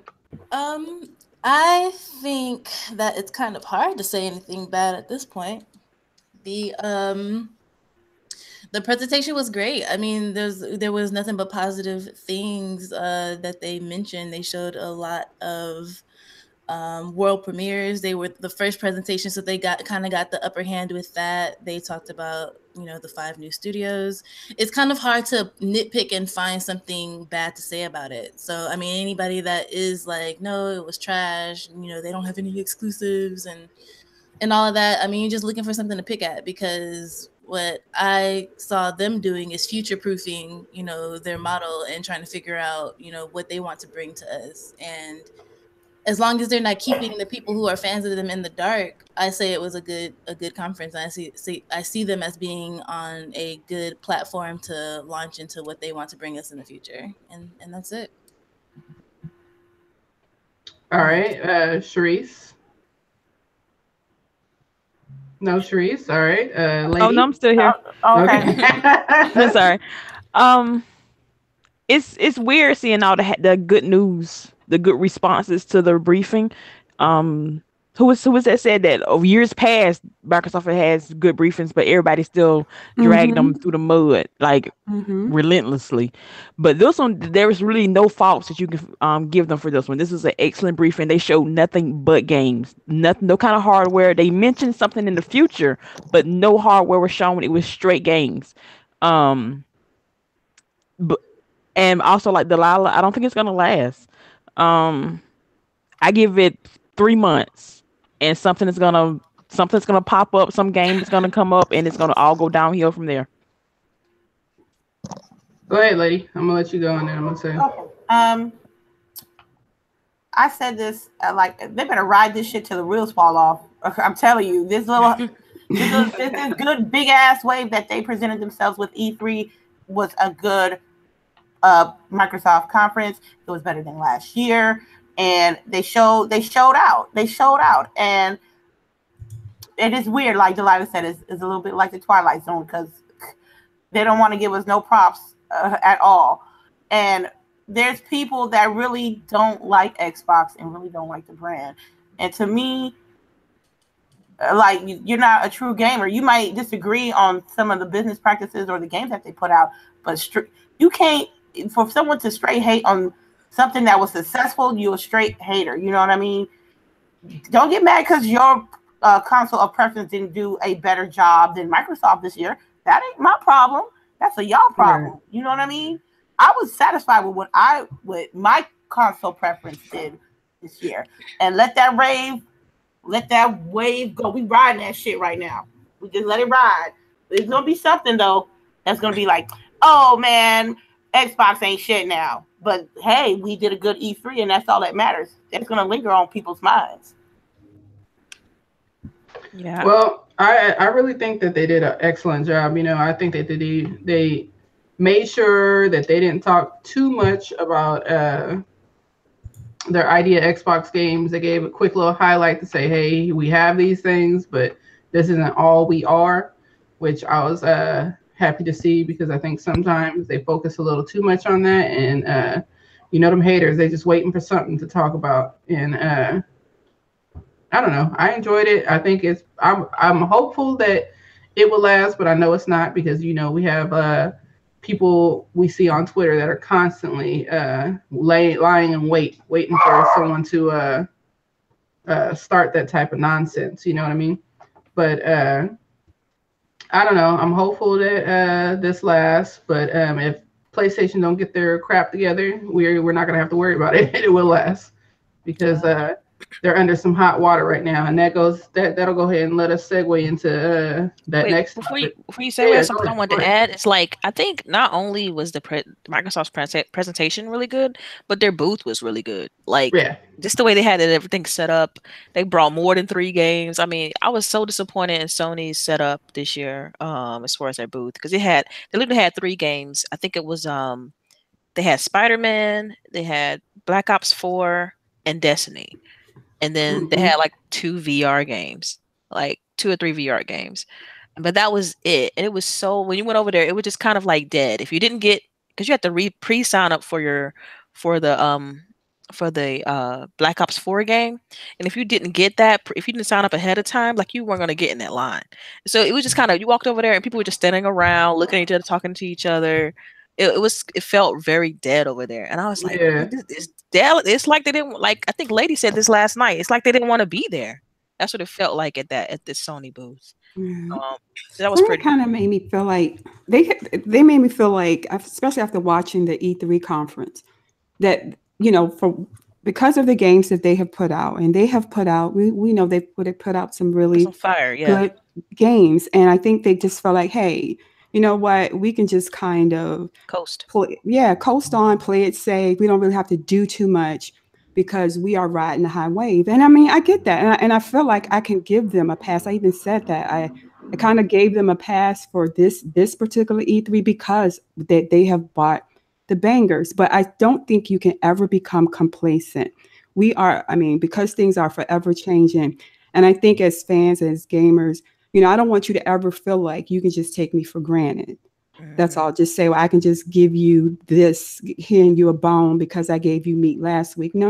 I think that it's kind of hard to say anything bad at this point. The presentation was great. I mean, there was nothing but positive things that they mentioned. They showed a lot of world premieres. They were the first presentation, so they got the upper hand with that. They talked about the 5 new studios. It's kind of hard to nitpick and find something bad to say about it. So I mean, anybody that is like, no, it was trash, they don't have any exclusives and all of that, I mean, you're just looking for something to pick at, because what I saw them doing is future-proofing, their model and trying to figure out, what they want to bring to us. And as long as they're not keeping the people who are fans of them in the dark, I say it was a good conference. And I see them as being on a good platform to launch into what they want to bring us in the future. And that's it. All right, CHAREECE. No, CHAREECE. All right, lady. Oh no, I'm still here. Okay. I'm sorry. It's weird seeing all the good news, the good responses to the briefing. Who was that said that over years past Microsoft has good briefings, but everybody still dragged them through the mud relentlessly. But this one, there was really no faults that you can give them for this one. This is an excellent briefing. They showed nothing but games, no kind of hardware. They mentioned something in the future, but no hardware was shown. It was straight games. And also like DELILAH, I don't think it's gonna last. I give it 3 months. And something's gonna pop up. Some game is gonna come up, and it's gonna all go downhill from there. Go ahead, lady. I'm gonna let you go, and then I'm gonna say. Okay. I said this like they better ride this shit till the wheels fall off. I'm telling you, this good big ass wave that they presented themselves with E3 was a good Microsoft conference. It was better than last year. And they showed out, and it is weird. Like Delilah said, it's a little bit like the Twilight Zone because they don't want to give us no props at all. And there's people that really don't like Xbox and really don't like the brand. And to me, like you're not a true gamer. You might disagree on some of the business practices or the games that they put out, but you can't for someone to straight hate on something that was successful, you're a straight hater. You know what I mean? Don't get mad because your console of preference didn't do a better job than Microsoft this year. That ain't my problem. That's a y'all problem. Right. You know what I mean? I was satisfied with what my console preference did this year. And let that wave go. We riding that shit right now. We just let it ride. There's gonna be something though that's gonna be like, oh man, Xbox ain't shit now. But hey, we did a good E3, and that's all that matters. That's going to linger on people's minds. Yeah. Well, I really think that they did an excellent job. I think that they made sure that they didn't talk too much about their idea Xbox games. They gave a quick little highlight to say, hey, we have these things, but this isn't all we are, which I was happy to see, because I think sometimes they focus a little too much on that, and you know, them haters, they just waiting for something to talk about. And I don't know, I enjoyed it. I think I'm hopeful that it will last, but I know it's not, because, you know, we have people we see on Twitter that are constantly lying in waiting for someone to start that type of nonsense. You know what I mean? But I don't know. I'm hopeful that this lasts. But if PlayStation don't get their crap together, we're not gonna have to worry about it. It will last, because they're under some hot water right now, and that'll go ahead and let us segue into that next. Before you segue, something I wanted to add. It's like, I think not only was the Microsoft's presentation really good, but their booth was really good. Like, just the way they had everything set up. They brought more than 3 games. I mean, I was so disappointed in Sony's setup this year, as far as their booth, because they literally had 3 games. I think it was they had Spider-Man, they had Black Ops 4, and Destiny. And then they had like 2 VR games, like 2 or 3 VR games. But that was it. And it was so, when you went over there, it was just kind of like dead. If you didn't get, because you had to pre-sign up for the Black Ops 4 game. And if you didn't get that, if you didn't sign up ahead of time, like, you weren't going to get in that line. So it was just kind of, you walked over there and people were just standing around, looking at each other, talking to each other. It felt very dead over there. And I was like, it's like they didn't, like, I think Lady said this last night, it's like they didn't want to be there. That's what it felt like at this Sony booth. So that was pretty. Kind of made me feel like they made me feel like, especially after watching the E3 conference, that, you know, because of the games that they have put out, and they have put out, we know they put out some really good games, and I think they just felt like, hey, you know what, we can just kind of coast on, play it safe. We don't really have to do too much, because we are riding the high wave. And I mean, I get that. And I feel like I can give them a pass. I even said that. I kind of gave them a pass for this particular E3, because they have bought the bangers. But I don't think you can ever become complacent. Because things are forever changing. And I think as fans, as gamers, you know, I don't want you to ever feel like you can just take me for granted. That's all. Just say, well, I can just give you this, hand you a bone because I gave you meat last week. No.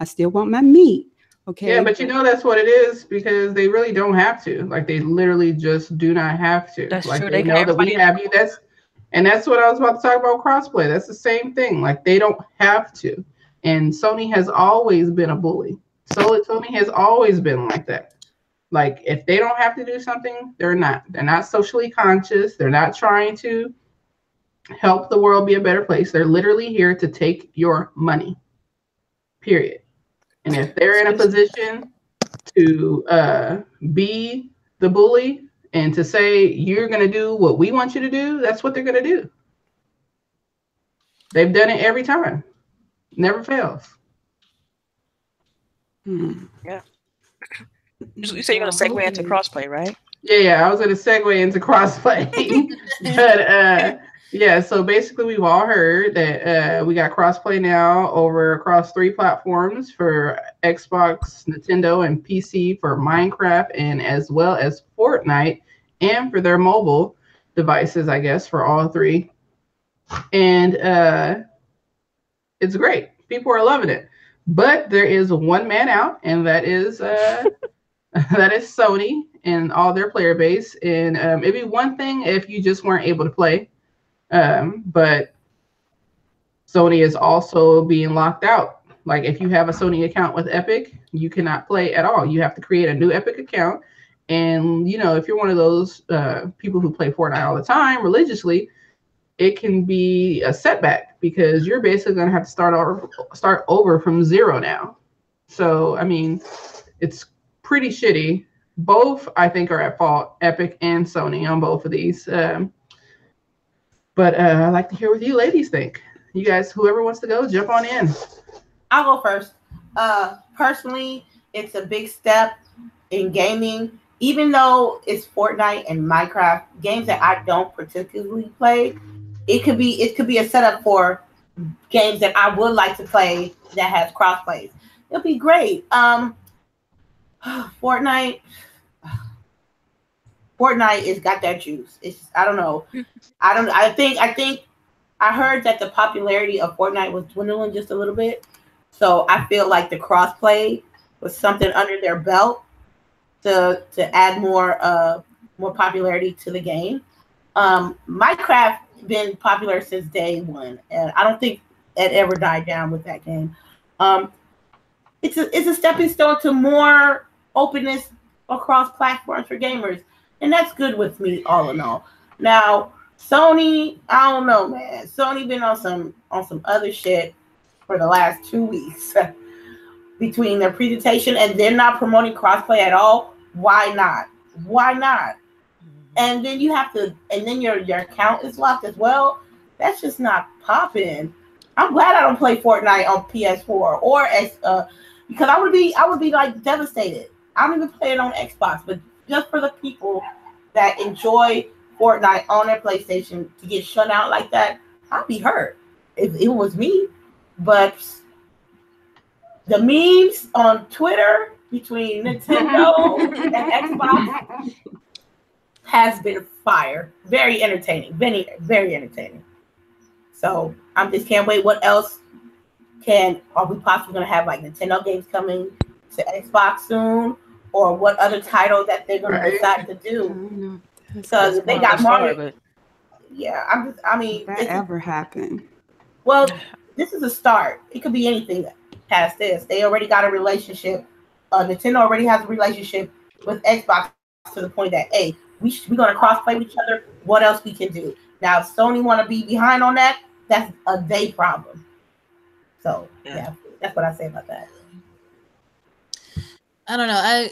I still want my meat. Okay. Yeah, but you know, that's what it is, because they really don't have to. Like, they literally just do not have to. That's like, true. They know that we have you. That's what I was about to talk about, crossplay. That's the same thing. Like, they don't have to. And Sony has always been a bully. So Sony has always been like that. Like, if they don't have to do something, they're not. They're not socially conscious. They're not trying to help the world be a better place. They're literally here to take your money, period. And if they're in a position to be the bully and to say, you're going to do what we want you to do, that's what they're going to do. They've done it every time. Never fails. Yeah. You say you're going to segue into crossplay, right? Yeah, I was going to segue into crossplay. But yeah, so basically we've all heard that we got crossplay now across 3 platforms for Xbox, Nintendo, and PC for Minecraft, and as well as Fortnite, and for their mobile devices, I guess, for all 3. And it's great. People are loving it. But there is one man out, and that is that is Sony and all their player base. And it'd be one thing if you just weren't able to play. But Sony is also being locked out. Like, if you have a Sony account with Epic, you cannot play at all. You have to create a new Epic account. And, you know, if you're one of those people who play Fortnite all the time religiously, it can be a setback, because you're basically going to have to start over from zero now. So, I mean, it's pretty shitty. Both, I think, are at fault, Epic and Sony, on both of these. But I'd like to hear what you ladies think. You guys, whoever wants to go, jump on in. I'll go first. Personally, it's a big step in gaming. Even though it's Fortnite and Minecraft, games that I don't particularly play, it could be a setup for games that I would like to play that has crossplays. It'll be great. Fortnite has got that juice. It's I don't know. I think I heard that the popularity of Fortnite was dwindling just a little bit. So I feel like the crossplay was something under their belt to add more popularity to the game. Minecraft been popular since day one, and I don't think it ever died down with that game. It's a stepping stone to more openness across platforms for gamers, and that's good with me all in all. Now, Sony, I don't know, man. Sony been on some other shit for the last 2 weeks between their presentation and they're not promoting crossplay at all. Why not? Why not? And then you have to, and then your account is locked as well. That's just not popping. I'm glad I don't play Fortnite on PS4 or because I would be like devastated. I don't even play it on Xbox, but just for the people that enjoy Fortnite on their PlayStation to get shut out like that, I'd be hurt if it was me. But the memes on Twitter between Nintendo and Xbox has been fire. Very entertaining. Very, very entertaining. So I just can't wait. What else are we possibly going to have, like Nintendo games coming to Xbox soon? Or what other title that they're going to decide to do? Because they got Mario. Yeah, I mean, that ever happened? Well, this is a start. It could be anything past this. They already got a relationship. Nintendo already has a relationship with Xbox to the point that, hey, we're going to cross play with each other. What else we can do? Now, if Sony want to be behind on that, that's a they problem. So, yeah, that's what I say about that. I don't know.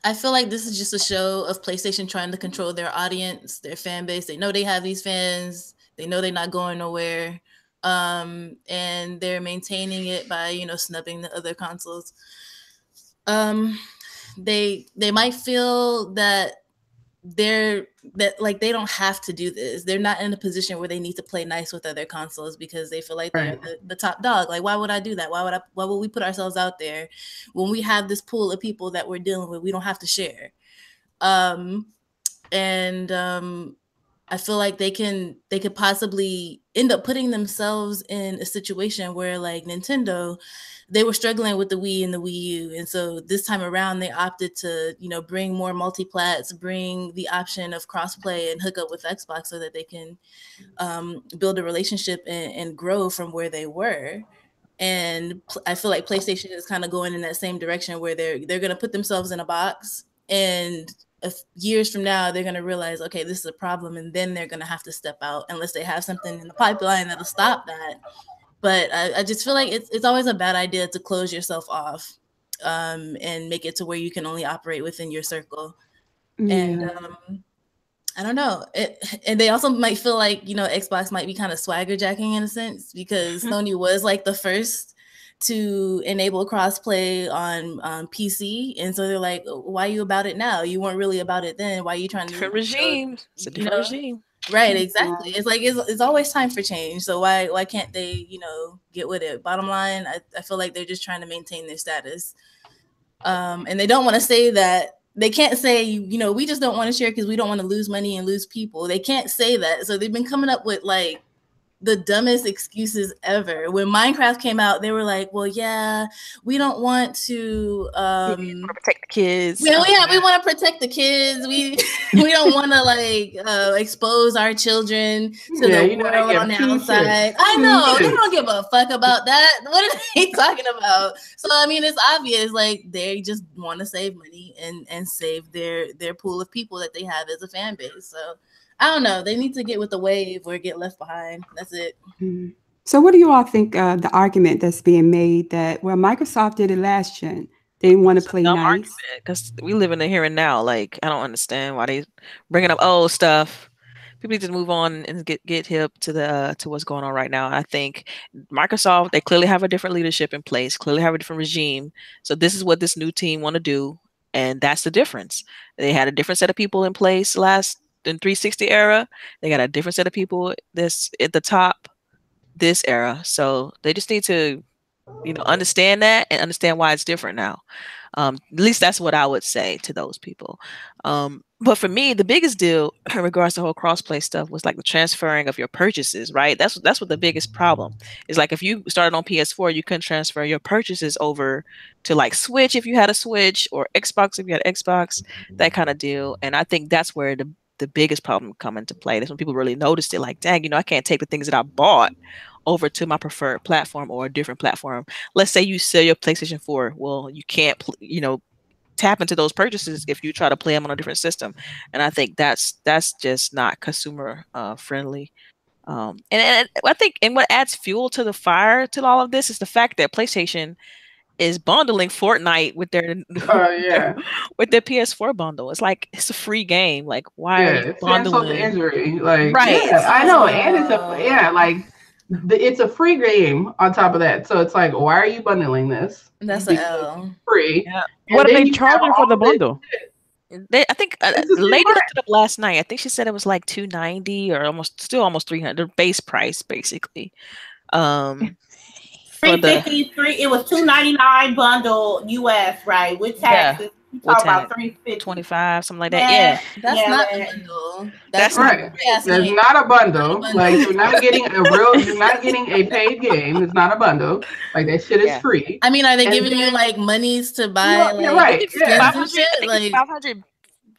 I feel like this is just a show of PlayStation trying to control their audience, their fan base. They know they have these fans. They know they're not going nowhere. And they're maintaining it by, snubbing the other consoles. They might feel that they don't have to do this. They're not in a position where they need to play nice with other consoles because they feel like they're the top dog. Like, why would I do that? Why would we put ourselves out there when we have this pool of people that we're dealing with? We don't have to share. I feel like they could possibly end up putting themselves in a situation where, like Nintendo, they were struggling with the Wii and the Wii U. And so this time around, they opted to, bring more multi-plats, bring the option of crossplay and hook up with Xbox so that they can build a relationship and grow from where they were. And I feel like PlayStation is kind of going in that same direction where they're going to put themselves in a box, and years from now, they're going to realize, okay, this is a problem. And then they're going to have to step out unless they have something in the pipeline that'll stop that. But I just feel like it's always a bad idea to close yourself off and make it to where you can only operate within your circle. Yeah. And I don't know. And they also might feel like, Xbox might be kind of swagger jacking in a sense because Sony was like the first to enable crossplay on PC. And so they're like, why are you about it now? You weren't really about it then. Why are you trying to... Different regime. It's a different regime. Right, exactly. It's like it's always time for change. So why can't they, get with it? Bottom line, I feel like they're just trying to maintain their status. And they don't want to say that. They can't say, we just don't want to share because we don't want to lose money and lose people. They can't say that. So they've been coming up with like the dumbest excuses ever. When Minecraft came out, they were like, well, yeah, we don't want to protect the kids. Yeah, we want to protect the kids. We don't want to expose our children to the world on the outside. I know, they don't give a fuck about that. What are they talking about? So I mean, it's obvious, like they just want to save money and save their pool of people that they have as a fan base. So I don't know. They need to get with the wave or get left behind. That's it. Mm-hmm. So what do you all think the argument that's being made that, well, Microsoft did it last gen. They want to play nice. Because we live in the here and now. Like, I don't understand why they bringing up old stuff. People need to move on and get hip to what's going on right now. I think Microsoft, they clearly have a different leadership in place, clearly have a different regime. So this is what this new team want to do. And that's the difference. They had a different set of people in place in 360 era. They got a different set of people this at the top this era. So they just need to, understand that and understand why it's different now. At least that's what I would say to those people. But for me, the biggest deal in regards to the whole crossplay stuff was like the transferring of your purchases, right? That's what the biggest problem is. Like if you started on PS4, you couldn't transfer your purchases over to like Switch if you had a Switch, or Xbox if you had Xbox, that kind of deal. And I think that's where the biggest problem come into play. That's when people really noticed it. Like, dang, I can't take the things that I bought over to my preferred platform or a different platform. Let's say you sell your PlayStation 4. Well, you can't, tap into those purchases if you try to play them on a different system. And I think that's just not consumer friendly. And I think, and what adds fuel to the fire to all of this is the fact that PlayStation is bundling Fortnite with their with their PS4 bundle. It's like it's a free game. Like, why are you bundling? The injury, like, right? Yeah, I know, and it's it's a free game on top of that. So it's like, why are you bundling this? That's an L. Free. Yeah. What are they charging for the bundle? I think the lady looked it up last night. I think she said it was like $290 or almost $300 base price, basically. $353. It was $299 bundle US, right? With taxes. You talk about $350. 25, something like that. Yeah. That's not a bundle. That's right. That's not a bundle. Like, you're not getting a paid game. It's not a bundle. Like, that shit is free. I mean, are they giving you like monies to buy like 500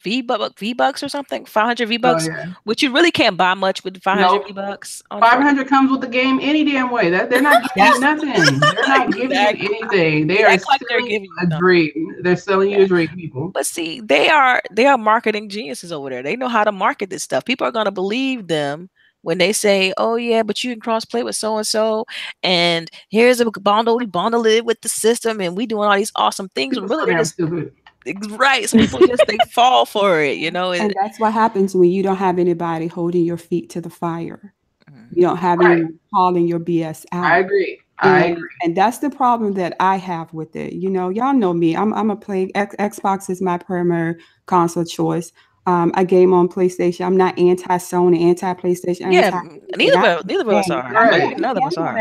V-Bucks or something, 500 V-Bucks, which you really can't buy much with 500 V-Bucks. 500 comes with the game any damn way. They're not giving you nothing. They're not giving you anything. They are selling you a dream. They're selling you a dream, people. But see, they are marketing geniuses over there. They know how to market this stuff. People are going to believe them when they say, oh yeah, but you can cross-play with so-and-so, and here's a bundle. We bundle it with the system, and we doing all these awesome things. People really stupid. Right, so people they fall for it, and that's what happens when you don't have anybody holding your feet to the fire. You don't have anyone calling your BS out. I agree. And that's the problem that I have with it. Y'all know me. I'm a play. Xbox is my primary console choice. I game on PlayStation. I'm not anti-Sony, anti-PlayStation. Yeah, neither of us are. Right. None of us are.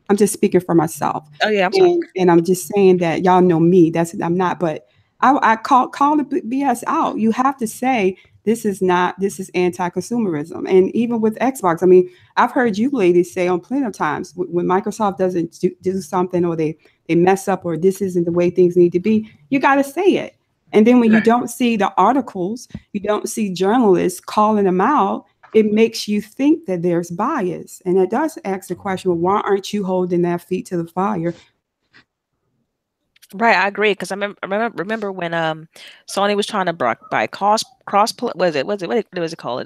I'm just speaking for myself. Oh yeah, I'm sorry. And I'm just saying that y'all know me. I'm not, but I call the BS out. You have to say this is anti-consumerism. And even with Xbox, I mean, I've heard you ladies say on plenty of times when Microsoft doesn't do something, or they mess up, or this isn't the way things need to be, you got to say it. And then when you don't see the articles, you don't see journalists calling them out, it makes you think that there's bias. And it does ask the question, well, why aren't you holding their feet to the fire? Right, I agree, because I remember when Sony was trying to buy cross play. What was it called?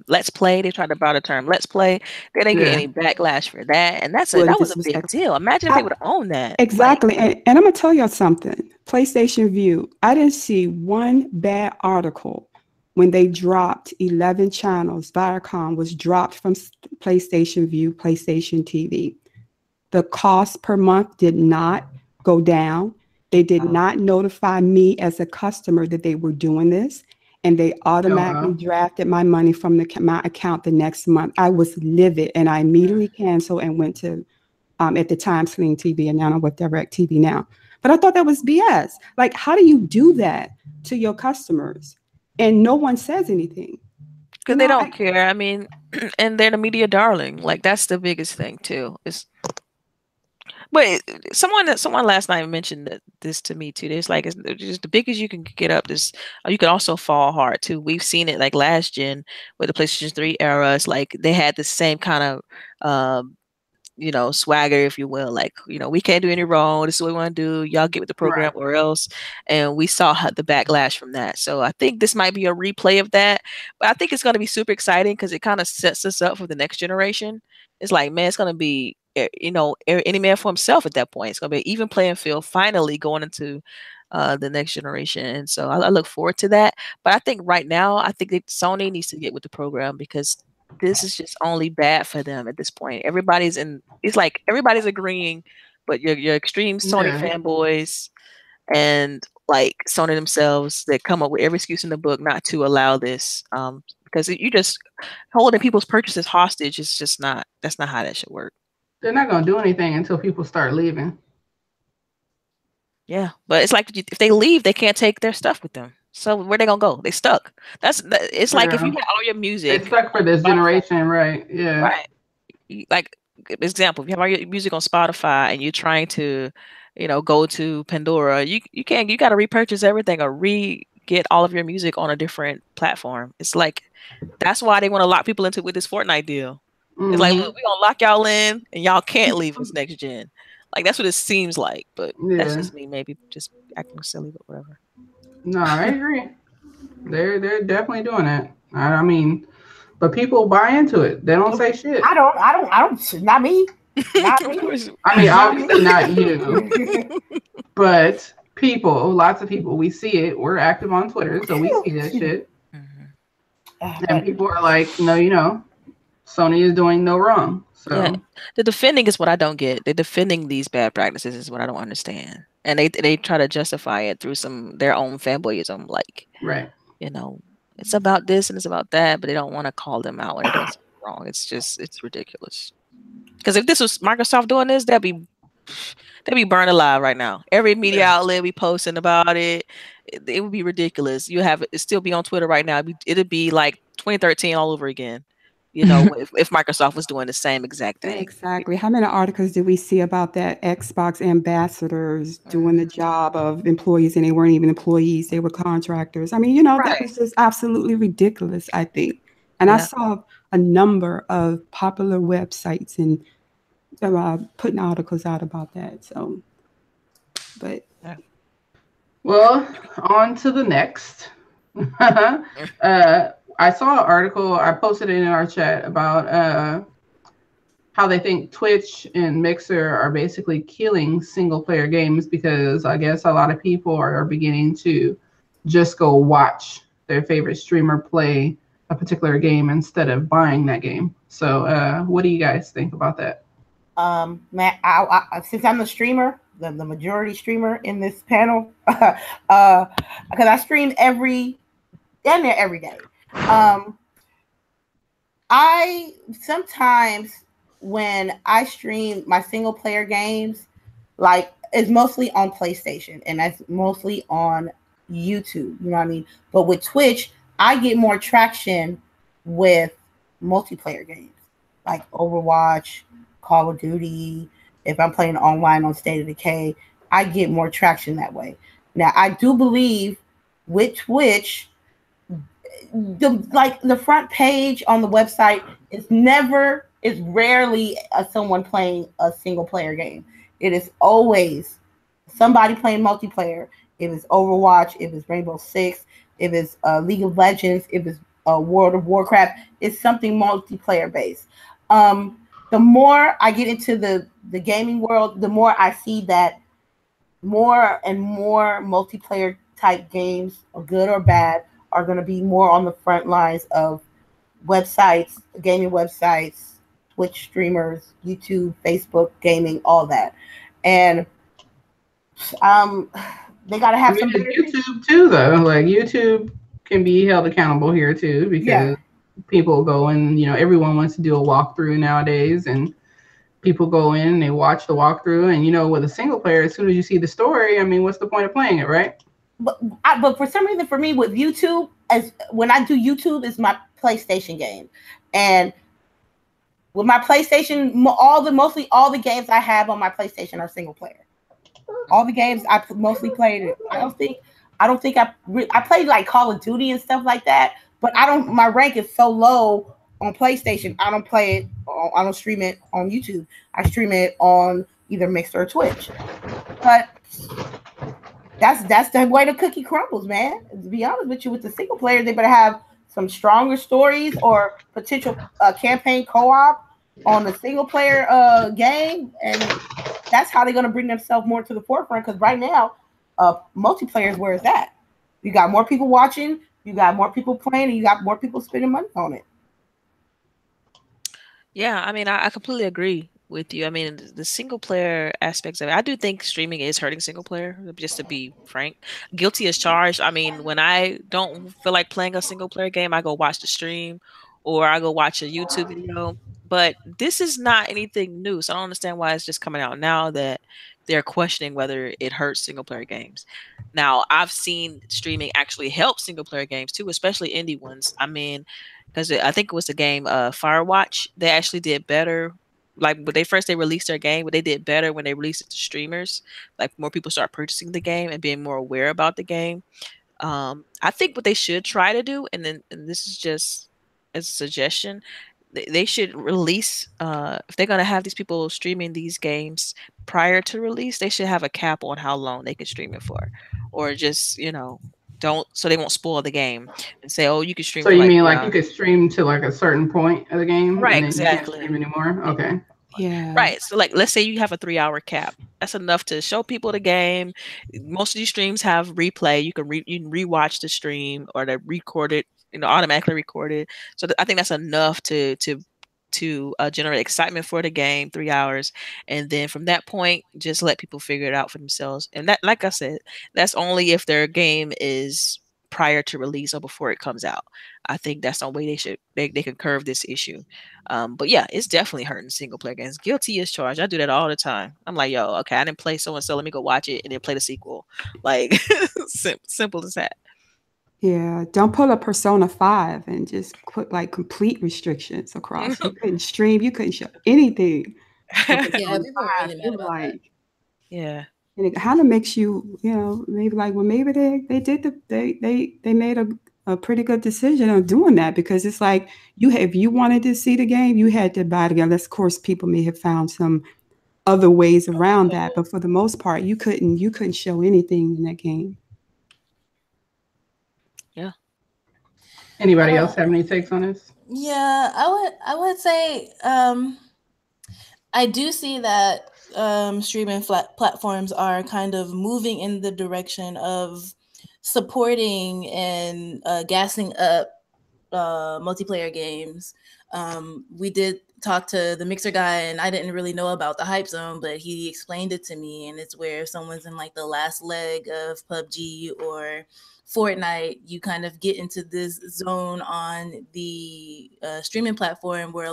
Let's Play. They tried to buy the term Let's Play. They didn't get any backlash for that, and that was a big deal. Imagine if they would have owned that. Exactly, and I'm gonna tell y'all something. PlayStation View. I didn't see one bad article when they dropped 11 channels. Viacom was dropped from PlayStation View, PlayStation TV. The cost per month did not go down. They did not notify me as a customer that they were doing this, and they automatically drafted my money from my account the next month. I was livid, and I immediately canceled and went to, at the time, Sling TV, and now I'm with DirecTV now. But I thought that was BS. Like, how do you do that to your customers and no one says anything? Because they don't care. I mean, and they're the media darling. Like, that's the biggest thing too. But someone last night mentioned this to me too. It's like, it's just the biggest you can get up. You can also fall hard too. We've seen it like last gen with the PlayStation 3 era. It's like they had the same kind of swagger, if you will. Like, we can't do any wrong. This is what we want to do. Y'all get with the program or else. And we saw the backlash from that. So I think this might be a replay of that. But I think it's going to be super exciting because it kind of sets us up for the next generation. It's like, man, it's going to be, any man for himself at that point. It's going to be an even playing field finally going into the next generation. And so I look forward to that. But I think right now, I think that Sony needs to get with the program because this is just only bad for them at this point. It's like everybody's agreeing, but your extreme Sony fanboys and like Sony themselves that come up with every excuse in the book not to allow this because you just holding people's purchases hostage is just not. That's not how that should work. They're not going to do anything until people start leaving. Yeah, but it's like if they leave, they can't take their stuff with them. So where they gonna go? They stuck. It's like if you had all your music. They stuck for this generation, right? Yeah. Right. Like example, if you have all your music on Spotify and you're trying to, go to Pandora, you can't. You got to repurchase everything or get all of your music on a different platform. It's like that's why they want to lock people into with this Fortnite deal. Mm-hmm. It's like, look, we're gonna lock y'all in and y'all can't leave this next gen. Like that's what it seems like, but that's just me, maybe just acting silly, but whatever. No, I agree. They're definitely doing it. I mean, but people buy into it. They don't say shit. I don't. Not me. Not me. I mean, obviously not you, but people, lots of people. We see it. We're active on Twitter, so we see that shit. Mm-hmm. And people are like, no, Sony is doing no wrong. So yeah. The defending is what I don't get. The defending these bad practices is what I don't understand. And they try to justify it through their own fanboyism, like, right. It's about this and it's about that, but they don't want to call them out when it does wrong. It's ridiculous. Because if this was Microsoft doing this, they'd be burned alive right now. Every media outlet be posting about it. It would be ridiculous. It still be on Twitter right now. It'd be like 2013 all over again. If Microsoft was doing the same exact thing. Exactly. How many articles did we see about that Xbox ambassadors doing the job of employees and they weren't even employees, they were contractors? I mean, that was just absolutely ridiculous, I think. And I saw a number of popular websites and putting articles out about that. So, but. Well, on to the next. I saw an article, I posted it in our chat about how they think Twitch and Mixer are basically killing single player games because I guess a lot of people are beginning to just go watch their favorite streamer play a particular game instead of buying that game. So what do you guys think about that? Matt, since I'm the streamer, the majority streamer in this panel, because I stream every day. I sometimes when I stream my single player games, like it's mostly on PlayStation and that's mostly on YouTube, you know what I mean? But with Twitch, I get more traction with multiplayer games like Overwatch, Call of Duty. If I'm playing online on State of Decay, I get more traction that way. Now, I do believe with Twitch, the front page on the website is rarely someone playing a single player game. It is always somebody playing multiplayer. If it's Overwatch, if it's Rainbow Six, if it's League of Legends, if it's World of Warcraft, it's something multiplayer based. The more I get into the gaming world, the more I see that more and more multiplayer type games, good or bad, are going to be more on the front lines of websites, gaming websites, Twitch streamers, YouTube, Facebook, gaming, all that. And they got to have some YouTube too, though. Like YouTube can be held accountable here too, because people go and everyone wants to do a walkthrough nowadays, and people go in and they watch the walkthrough, and with a single player, as soon as you see the story, I mean, what's the point of playing it, right? But for some reason, for me with YouTube, when I do YouTube, it's my PlayStation game, and with my PlayStation, mostly all the games I have on my PlayStation are single player. All the games I mostly played. I don't think I played like Call of Duty and stuff like that, but my rank is so low on PlayStation. I don't play it. I don't stream it on YouTube. I stream it on either Mixer or Twitch. But that's the way the cookie crumbles, man. To be honest with you, with the single player, they better have some stronger stories or potential campaign co-op on the single player game, and that's how they're going to bring themselves more to the forefront. Because right now, multiplayer is where it's at. You got more people watching, you got more people playing, and you got more people spending money on it. Yeah, I mean, I completely agree. with you. I mean, the single player aspects of it, I do think streaming is hurting single player, just to be frank. Guilty as charged. I mean, when I don't feel like playing a single player game, I go watch the stream or I go watch a YouTube video. But this is not anything new. So I don't understand why it's just coming out now that they're questioning whether it hurts single player games. Now, I've seen streaming actually help single player games too, especially indie ones. I mean, because I think it was the game Firewatch. They actually did better. Like when they released their game, but they did better when they released it to streamers. Like more people start purchasing the game and being more aware about the game. I think what they should try to do, and this is just as a suggestion, they should release if they're gonna have these people streaming these games prior to release, they should have a cap on how long they can stream it for, or just so they won't spoil the game and say, oh, you can stream. So you mean like you could stream to like a certain point of the game, right? And then exactly. You can't stream anymore. Okay. Yeah. Right. So like, let's say you have a 3-hour cap. That's enough to show people the game. Most of these streams have replay. You can rewatch the stream or to record it, automatically record it. So I think that's enough to generate excitement for the game. 3 hours, and then from that point, just let people figure it out for themselves. And that, like I said, that's only if their game is prior to release or before it comes out. I think that's the way they can curve this issue. But yeah, it's definitely hurting single player games. Guilty as charged. I do that all the time. I'm like, yo, okay, I didn't play so and so. Let me go watch it and then play the sequel. Like simple as that. Yeah, don't pull a Persona 5 and just put like complete restrictions across. You couldn't stream, you couldn't show anything. Yeah, people are really mad about that. Yeah. And it kind of makes you, maybe like, well, maybe they made a pretty good decision on doing that, because it's like if you wanted to see the game, you had to buy the game. Of course, people may have found some other ways around that, but for the most part, you couldn't show anything in that game. Yeah. Anybody else have any takes on this? Yeah, I would say I do see that streaming platforms are kind of moving in the direction of supporting and gassing up multiplayer games. We did talk to the Mixer guy, and I didn't really know about the hype zone, but he explained it to me, and it's where if someone's in like the last leg of PUBG or Fortnite, you kind of get into this zone on the streaming platform where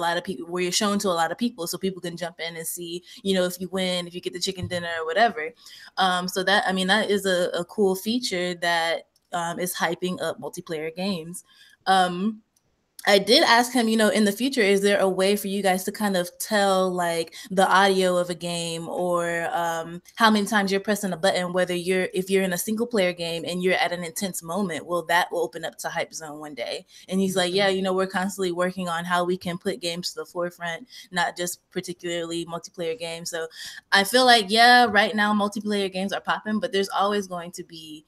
you're shown to a lot of people, so people can jump in and see, if you win, if you get the chicken dinner or whatever. So that is a cool feature that is hyping up multiplayer games. I did ask him, in the future, is there a way for you guys to kind of tell like the audio of a game, or how many times you're pressing a button, if you're in a single player game and you're at an intense moment, will open up to Hype Zone one day? And he's like, yeah, we're constantly working on how we can put games to the forefront, not just particularly multiplayer games. So I feel like, yeah, right now multiplayer games are popping, but there's always going to be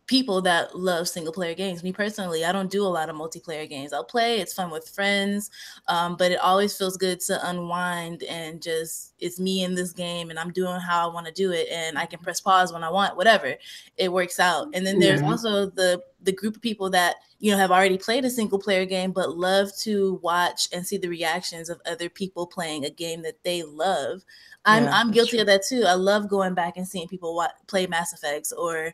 people that love single player games. Me personally, I don't do a lot of multiplayer games. I'll play, it's fun with friends, but it always feels good to unwind and just, it's me in this game and I'm doing how I want to do it, and I can press pause when I want, whatever, it works out. And then there's also the group of people that have already played a single player game but love to watch and see the reactions of other people playing a game that they love. I'm guilty of that too. I love going back and seeing people play Mass Effects or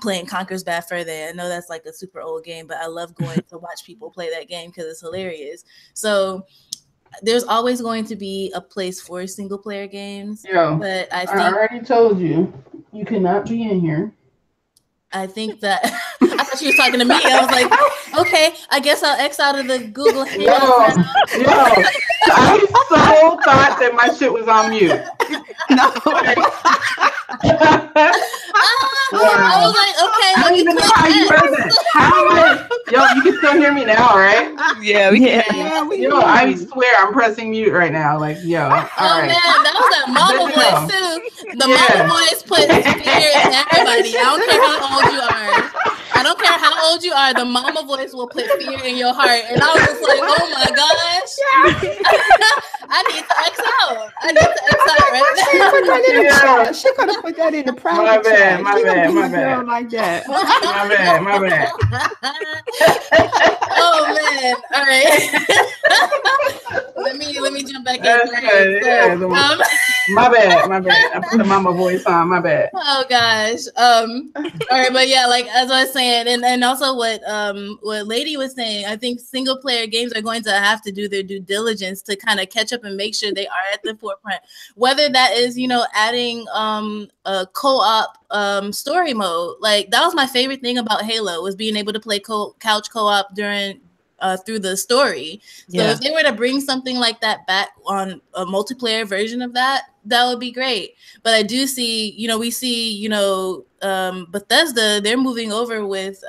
playing Conker's Bad Fur Day. I know that's like a super old game, but I love going to watch people play that game because it's hilarious. So there's always going to be a place for single player games. But I already told you, you cannot be in here. I think that I thought she was talking to me. I was like, okay, I guess I'll X out of the Google Hangouts. I so thought that my shit was on mute. No. I was like, okay, I don't even know how you heard that. You can still hear me now, right? Yeah, we can. I swear I'm pressing mute right now. Like, all right. Man, that was that mama voice too. The mama voice puts fear in everybody. I don't care how old you are. I don't care how old you are. The mama voice will put fear in your heart. And I was just like, oh my gosh. I need to X out. Right now. She could have put that in the private. My bad. Like that. My bad. Oh man. All right. Let me jump back Okay, yeah, my bad. I put the mama voice on. My bad. Oh gosh. All right, but yeah, like as I was saying, and also what Lady was saying, I think single player games are going to have to do their due diligence to kind of catch up and make sure they are at the forefront. Whether that is, adding a co-op story mode. Like that was my favorite thing about Halo, was being able to play couch co-op during through the story. So if they were to bring something like that back on a multiplayer version of that would be great. But I do see, we see, Bethesda, they're moving over with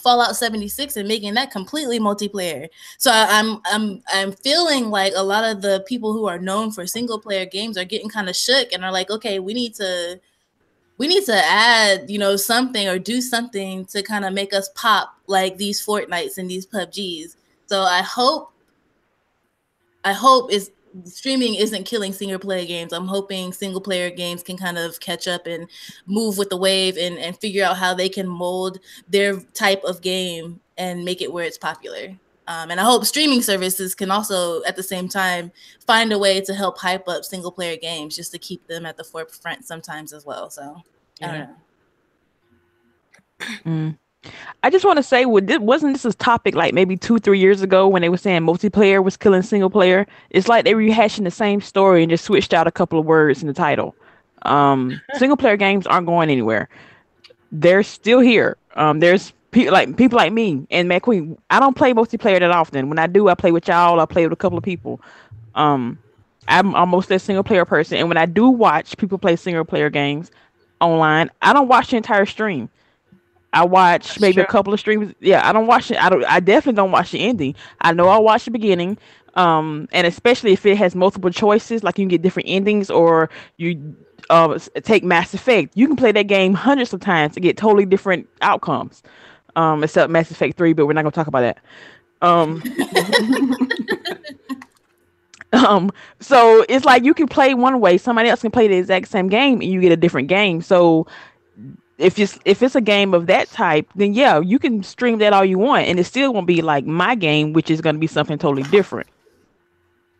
Fallout 76 and making that completely multiplayer. So I'm feeling like a lot of the people who are known for single player games are getting kind of shook and are like, okay, we need to add, something or do something to kind of make us pop like these Fortnites and these PUBGs. So I hope streaming isn't killing single player games. I'm hoping single player games can kind of catch up and move with the wave and figure out how they can mold their type of game and make it where it's popular. And I hope streaming services can also, at the same time, find a way to help hype up single player games just to keep them at the forefront sometimes as well. So, I don't know. I just want to say, wasn't this a topic like maybe 2-3 years ago when they were saying multiplayer was killing single player? It's like they were rehashing the same story and just switched out a couple of words in the title. Single player games aren't going anywhere. They're still here. There's people like me and McQueen. I don't play multiplayer that often. When I do, I play with y'all. I play with a couple of people. I'm mostly a single player person, and when I do watch people play single player games online, I don't watch the entire stream. I watch maybe a couple of streams. Yeah, I don't watch it. I definitely don't watch the ending. I know I'll watch the beginning. And especially if it has multiple choices, like you can get different endings, or you take Mass Effect. You can play that game hundreds of times to get totally different outcomes. Except Mass Effect 3, but we're not gonna talk about that. So it's like you can play one way, somebody else can play the exact same game, and you get a different game. So if it's a game of that type, then yeah, you can stream that all you want, and it still won't be like my game, which is gonna be something totally different.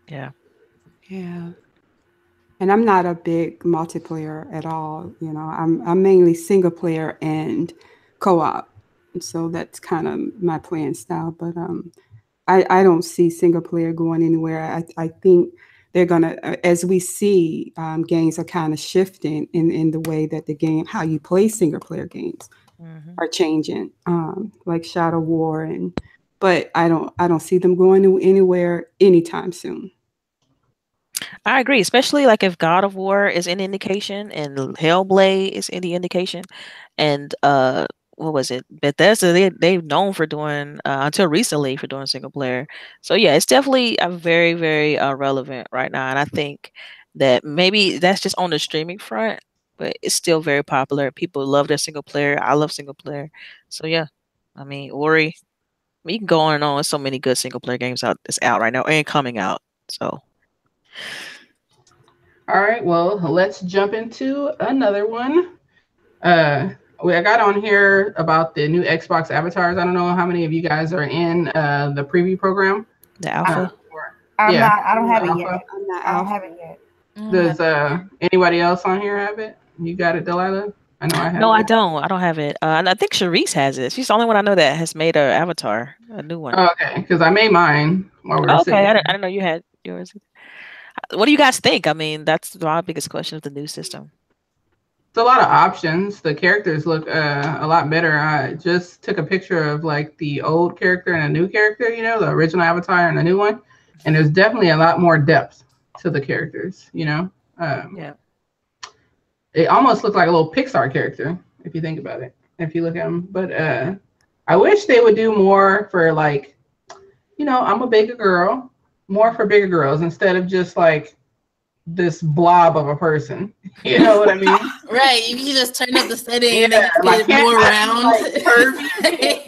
Yeah. And I'm not a big multiplayer at all. I'm mainly single player and co-op. So that's kind of my playing style. But I don't see single player going anywhere. I think they're gonna, as we see, games are kind of shifting in the way that how you play single player games are changing, like Shadow War, but I don't see them going anywhere anytime soon. I agree, especially like if God of War is any indication and Hellblade is any indication, and what was it? Bethesda, they've known for doing until recently for doing single player. So yeah, it's definitely a very, very relevant right now, and I think that maybe that's just on the streaming front, but it's still very popular. People love their single player. I love single player. So yeah, I mean, Ori, you can go on and on. There's so many good single player games that's out right now and coming out. So. All right, well, let's jump into another one. I got on here about the new Xbox avatars. I don't know how many of you guys are in the preview program. The alpha? I'm not. I don't have it yet. I don't have it yet. Does anybody else on here have it? You got it, Delilah? I know I have No, it. I don't. I don't have it. And I think CHAREECE has it. She's the only one I know that has made an avatar, a new one. Oh, okay, because I made mine while we were sitting. I didn't know you had yours. What do you guys think? I mean, that's my biggest question of the new system. It's a lot of options. The characters look a lot better. I just took a picture of like the old character and a new character, the original avatar and the new one. And there's definitely a lot more depth to the characters, Yeah. It almost looked like a little Pixar character, if you think about it, if you look at them. But I wish they would do more for like, I'm a bigger girl, more for bigger girls instead of just like this blob of a person. You know what I mean? Right. You can just turn up the setting and then get more round. Like curvy,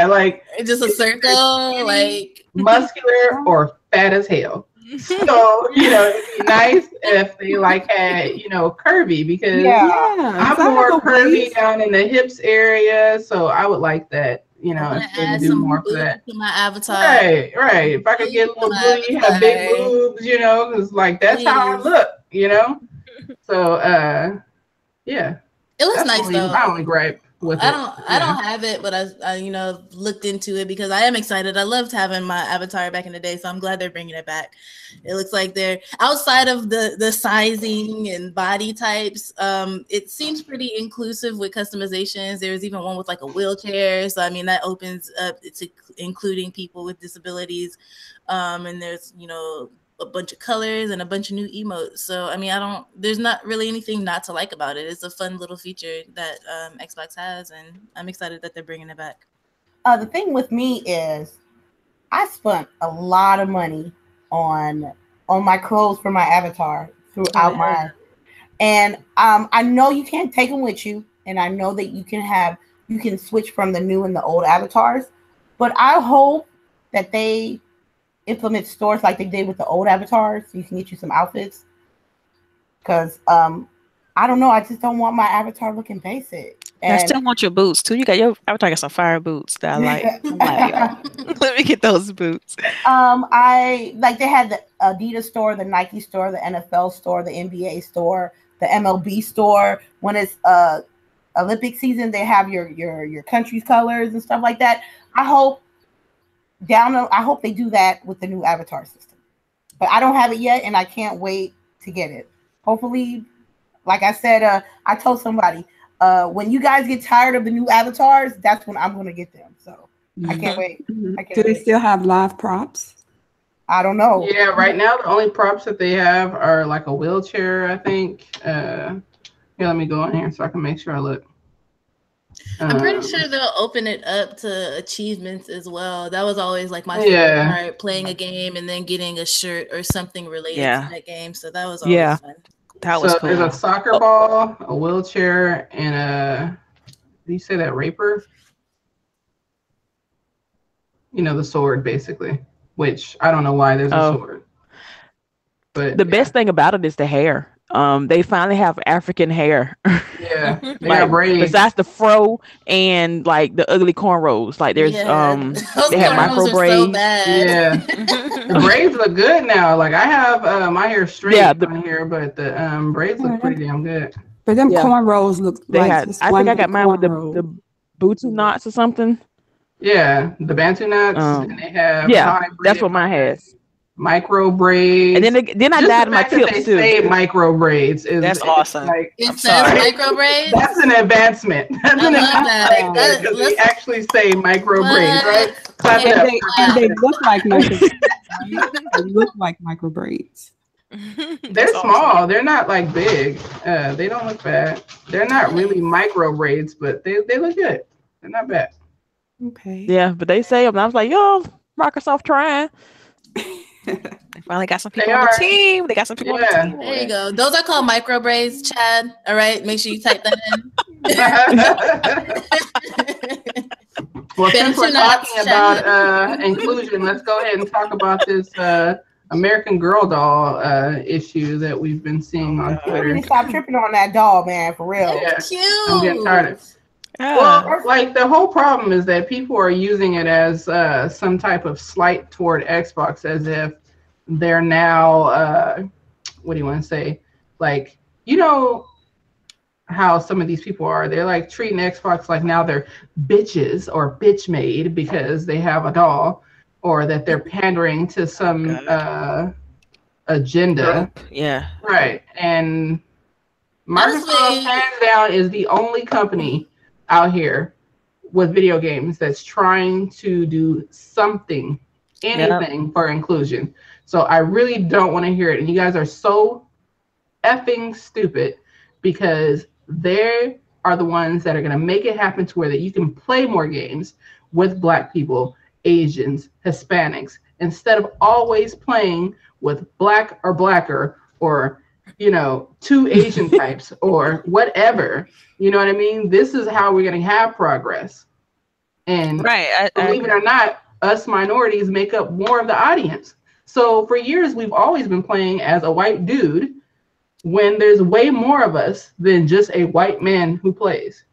like it's just a circle, like muscular or fat as hell. So, it'd be nice if they had, curvy, because I'm more curvy down in the hips area. So I would like that, you know, if I do more for that. To my avatar. Right. If I could get a little booty, have big boobs, you know, because like that's how I look, you know. So yeah. It looks nice though. My only gripe with I don't have it, but I you know looked into it because I am excited. I loved having my avatar back in the day, so I'm glad they're bringing it back. It looks like they're outside of the sizing and body types. It seems pretty inclusive with customizations. There's even one with like a wheelchair, so I mean that opens up to including people with disabilities. And there's you know a bunch of colors and a bunch of new emotes. So I mean, there's not really anything not to like about it. It's a fun little feature that Xbox has, and I'm excited that they're bringing it back. The thing with me is I spent a lot of money on my clothes for my avatar throughout my, and I know you can't take them with you, and I know that you can switch from the new and the old avatars, but I hope that they implement stores like they did with the old avatars so you can get you some outfits, because I don't know, I just don't want my avatar looking basic. And I still want your boots too. Your avatar got some fire boots that I like. Let me get those boots. I like they had the Adidas store, the Nike store, the NFL store, the NBA store, the MLB store. When it's Olympic season, they have your country's colors and stuff like that. I hope they do that with the new avatar system, but I don't have it yet, and I can't wait to get it. Hopefully, like I said, I told somebody, when you guys get tired of the new avatars, that's when I'm going to get them. So I can't wait. Do they still have live props? I don't know. Yeah, right now the only props that they have are like a wheelchair, I think. Here, let me go in here so I can make sure I look. I'm pretty sure they'll open it up to achievements as well. That was always like my favorite part, playing a game and then getting a shirt or something related to that game. So that was always fun. That was cool. There's a soccer ball, a wheelchair, and a, did you say that rapier? You know, the sword, basically, which I don't know why there's a sword. But the best thing about it is the hair. They finally have African hair. Yeah, they like, have braids. Besides the fro and like the ugly cornrows, like there's they have micro braids. So bad. Yeah, the braids look good now. Like I have my hair straight on here, but the braids look pretty damn good. But them cornrows look like I think I got mine with the Butu knots or something. Yeah, the Bantu knots. And they have that's what mine has. Micro braids, and then I dyed my tips too. Say micro braids that's awesome. Like, it says micro braids. That's an advancement. That's an advancement because we actually say micro braids, right? And they look like micro. They look like micro braids. They're small. They're not like big. They don't look bad. They're not really micro braids, but they look good. They're not bad. Okay. Yeah, but they say them. I was like, yo, Microsoft trying. They finally got some people on the team. They got some people on the team. There you go. Those are called micro braids, Chad. All right, make sure you type that in. Well, since we're talking about inclusion, let's go ahead and talk about this American Girl doll issue that we've been seeing on Twitter. You need to stop tripping on that doll, man, for real. Yeah. Cute. I'm getting tired of it. Well, like the whole problem is that people are using it as some type of slight toward Xbox, as if they're now, what do you want to say? Like, you know how some of these people are. They're like treating Xbox like now they're bitches or bitch made because they have a doll, or that they're pandering to some agenda. Yeah. Right. And Microsoft, hands down, is the only company out here with video games that's trying to do something, anything for inclusion. So I really don't want to hear it. And you guys are so effing stupid, because they are the ones that are going to make it happen to where that you can play more games with Black people, Asians, Hispanics, instead of always playing with Black or Blacker, or, you know, two Asian types or whatever. You know what I mean? This is how we're going to have progress. And believe it or not, us minorities make up more of the audience. So for years, we've always been playing as a white dude when there's way more of us than just a white man who plays.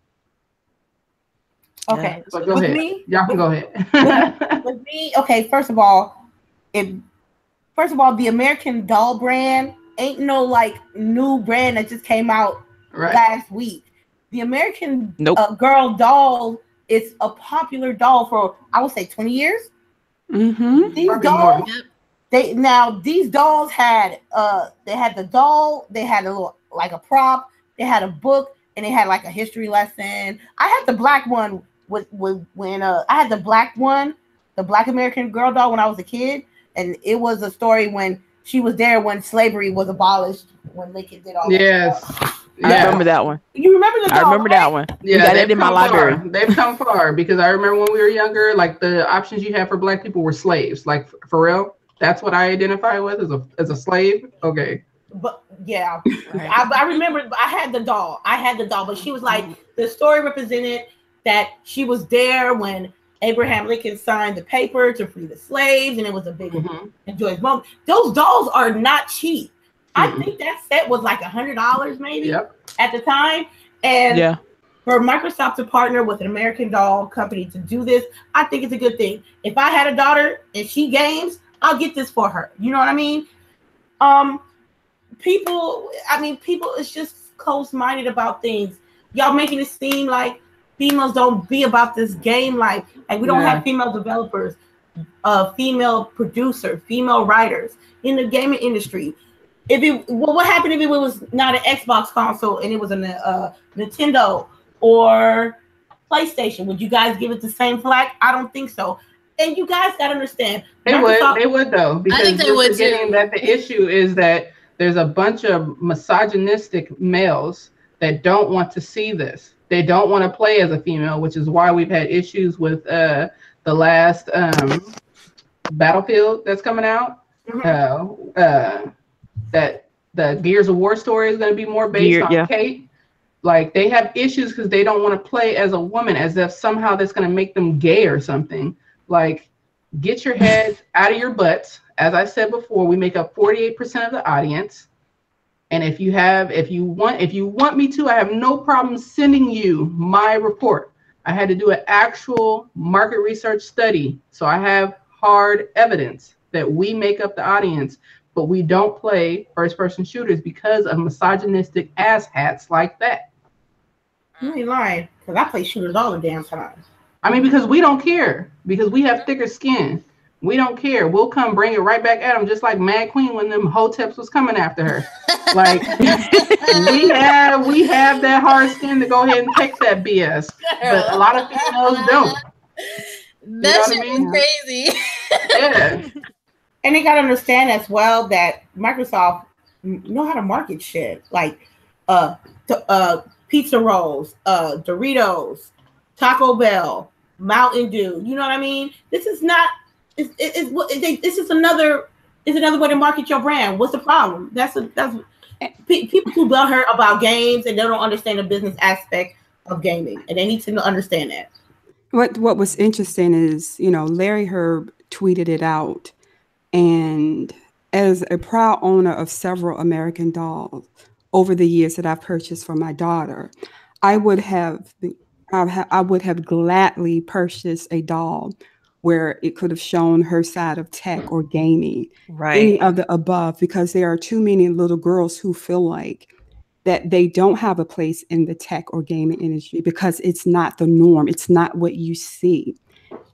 Okay, but go ahead. Y'all can go ahead. With me, okay. First of all, the American Doll brand ain't no like new brand that just came out last week. The American Girl doll is a popular doll for, I would say, 20 years. Mm-hmm. These dolls, these dolls had they had the doll, they had a little like a prop, they had a book, and they had like a history lesson. I had the black one when I had the black American Girl doll when I was a kid, and it was a story when she was there when slavery was abolished, when Lincoln did all that stuff. I remember that one. You remember the doll? I remember that one. Yeah, that in my library. They've come far because I remember when we were younger, like the options you had for black people were slaves. Like for real, that's what I identify with as a slave. Okay. But yeah, I remember I had the doll, but she was like, the story represented that she was there when Abraham Lincoln signed the paper to free the slaves, and it was a big and joyous moment. Those dolls are not cheap. I think that set was like $100 maybe at the time. And for Microsoft to partner with an American Doll company to do this, I think it's a good thing. If I had a daughter and she games, I'll get this for her. You know what I mean? People is just close-minded about things. Y'all making it seem like females don't be about this game life. Like we don't have female developers, female producers, female writers in the gaming industry. What happened if it was not an Xbox console and it was a Nintendo or PlayStation? Would you guys give it the same flack? I don't think so. And you guys got to understand. They would though, because I think they would forgetting that the issue is that there's a bunch of misogynistic males that don't want to see this. They don't want to play as a female, which is why we've had issues with the last Battlefield that's coming out. That the Gears of War story is going to be more based on Kate. Like they have issues because they don't want to play as a woman, as if somehow that's going to make them gay or something. Like, get your heads out of your butts. As I said before, we make up 48% of the audience. And if you want me to, I have no problem sending you my report. I had to do an actual market research study. So I have hard evidence that we make up the audience, but we don't play first-person shooters because of misogynistic asshats like that. You ain't lying, because I play shooters all the damn time. I mean, because we don't care, because we have thicker skin. We don't care. We'll come bring it right back at them, just like Mad Queen when them hoteps was coming after her. Like we have that hard skin to go ahead and take that BS, but a lot of females don't. That shit is crazy. Yeah. And they gotta understand as well that Microsoft know how to market shit, like pizza rolls, Doritos, Taco Bell, Mountain Dew. You know what I mean? This is not. This is another way to market your brand. What's the problem? That's people who don't hear about games and they don't understand the business aspect of gaming, and they need to understand that. What was interesting is, Larry Herb tweeted it out, and as a proud owner of several American dolls over the years that I've purchased for my daughter, I would have gladly purchased a doll where it could have shown her side of tech or gaming, any of the above, because there are too many little girls who feel like that they don't have a place in the tech or gaming industry because it's not the norm. It's not what you see.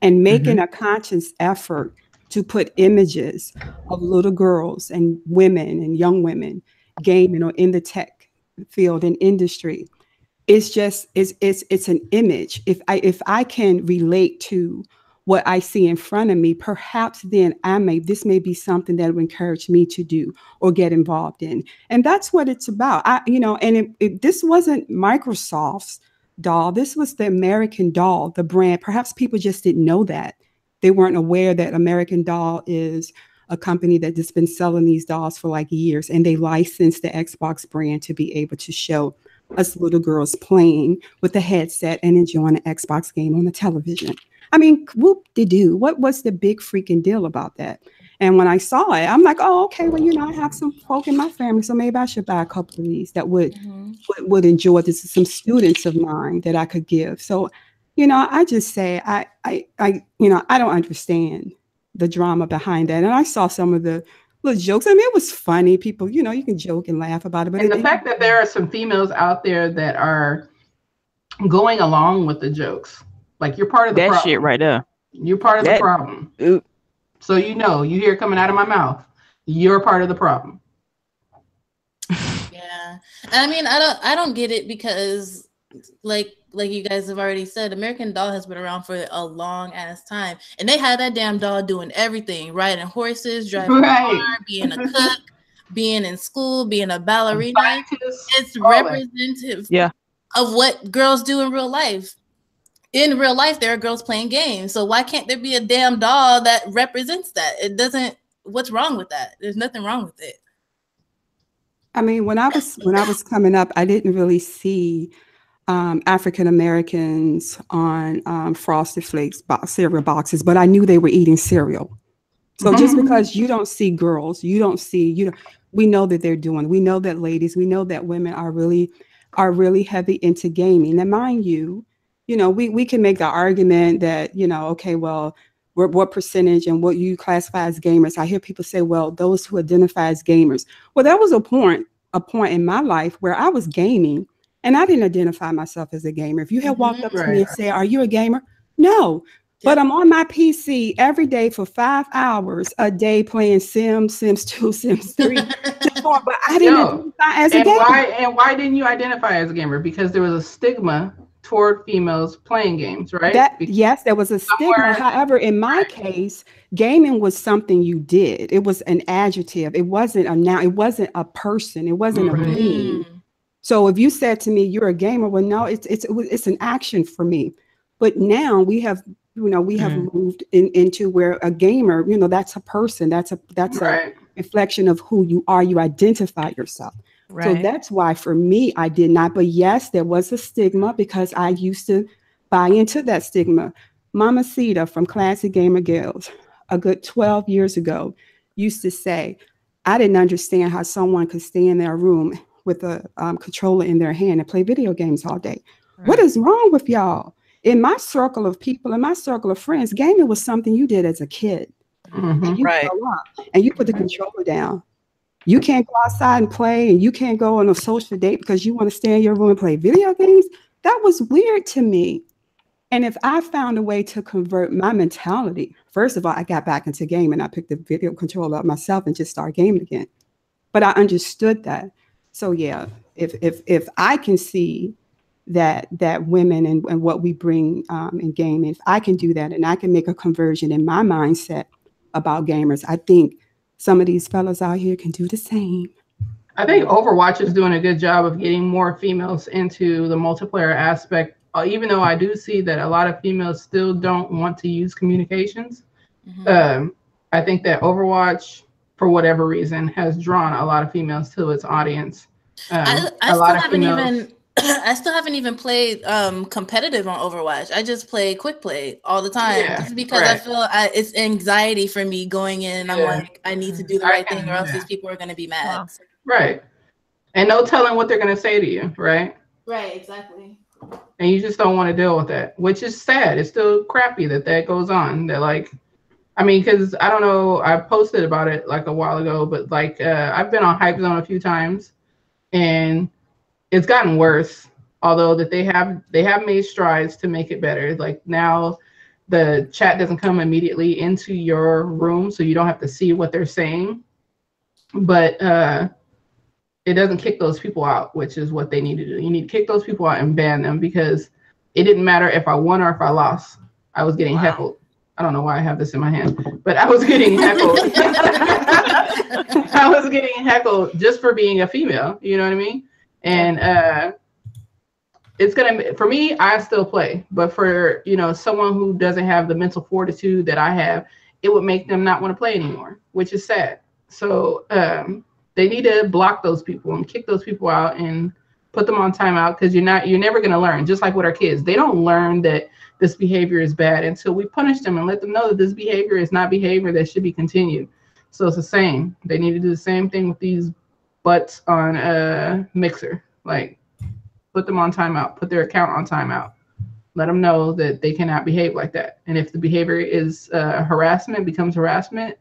And making a conscious effort to put images of little girls and women and young women gaming or in the tech field and industry, it's an image. If I can relate to what I see in front of me, perhaps then this may be something that would encourage me to do or get involved in. And that's what it's about. This wasn't Microsoft's doll. This was the American Doll, the brand. Perhaps people just didn't know that. They weren't aware that American Doll is a company that has been selling these dolls for like years, and they licensed the Xbox brand to be able to show us little girls playing with a headset and enjoying an Xbox game on the television. I mean, whoop-de-doo. What was the big freaking deal about that? And when I saw it, I'm like, oh, okay, well, I have some folk in my family, so maybe I should buy a couple of these that would enjoy this. Some students of mine that I could give. So You know, I just say I you know, I don't understand the drama behind that. And I saw some of the little jokes. I mean, it was funny. People, you know, you can joke and laugh about it. But the fact that there are some females out there that are going along with the jokes, like you're part of the problem. That shit right there. You're part of the problem. So you know, you hear it coming out of my mouth. You're part of the problem. Yeah, I mean, I don't get it because, like you guys have already said, American Doll has been around for a long ass time, and they had that damn doll doing everything, riding horses, driving a car, being a cook, being in school, being a ballerina. It's representative of what girls do in real life. In real life, there are girls playing games. So why can't there be a damn doll that represents that? It doesn't. What's wrong with that? There's nothing wrong with it. I mean, when I was coming up, I didn't really see African Americans on Frosted Flakes cereal boxes, but I knew they were eating cereal. So just because you don't see girls, we know that they're doing. We know that ladies, we know that women are really heavy into gaming. And mind you, you know, we can make the argument that, you know, okay, well, what percentage and what you classify as gamers. I hear people say, well, those who identify as gamers. Well, there was a point in my life where I was gaming and I didn't identify myself as a gamer. If you had walked up to me and said, are you a gamer? No, but I'm on my PC every day for 5 hours a day playing Sims 2, Sims 3. But I didn't identify as a gamer. Why didn't you identify as a gamer? Because there was a stigma toward females playing games, right? Yes, there was a stigma. However, in my case, gaming was something you did. It was an adjective. It wasn't a noun. It wasn't a person. It wasn't a being. So if you said to me, you're a gamer, well, no, it's an action for me. But now we have moved into where a gamer, you know, that's a person. That's a reflection of who you are. You identify yourself. Right. So that's why for me, I did not. But yes, there was a stigma because I used to buy into that stigma. Mamacita from Classic Gamer Girls, a good 12 years ago, used to say, I didn't understand how someone could stay in their room with a controller in their hand and play video games all day. Right. What is wrong with y'all? In my circle of people, in my circle of friends, gaming was something you did as a kid. And you grow up and you put the controller down. You can't go outside and play, and you can't go on a social date because you want to stay in your room and play video games. That was weird to me. And if I found a way to convert my mentality, first of all, I got back into gaming. I picked the video controller up myself and just started gaming again. But I understood that. So yeah, if I can see that women and what we bring in gaming, if I can do that and I can make a conversion in my mindset about gamers, I think some of these fellas out here can do the same. I think Overwatch is doing a good job of getting more females into the multiplayer aspect, even though I do see that a lot of females still don't want to use communications. I think that Overwatch, for whatever reason, has drawn a lot of females to its audience. I still haven't even played competitive on Overwatch. I just play quick play all the time. Just because I feel it's anxiety for me going in. And I'm like, I need to do the right thing or else these people are going to be mad. Wow. Right. And no telling what they're going to say to you, right? Right, exactly. And you just don't want to deal with that, which is sad. It's still crappy that goes on. That like, I mean, because I don't know, I posted about it like a while ago, but like I've been on Hype Zone a few times and it's gotten worse, although that they have made strides to make it better. Like now the chat doesn't come immediately into your room, so you don't have to see what they're saying. But it doesn't kick those people out, which is what they need to do. You need to kick those people out and ban them because it didn't matter if I won or if I lost. I was getting heckled. I don't know why I have this in my hand, but I was getting heckled. I was getting heckled just for being a female. You know what I mean? And it's gonna, for me, I still play, but for, you know, someone who doesn't have the mental fortitude that I have, it would make them not want to play anymore, which is sad. So they need to block those people and kick those people out and put them on timeout, because you're never going to learn. Just like with our kids, they don't learn that this behavior is bad until we punish them and let them know that this behavior is not behavior that should be continued. So it's the same. They need to do the same thing with these butts on Mixer. Like, put them on timeout, put their account on timeout. let them know that they cannot behave like that. And if the behavior is harassment, becomes harassment,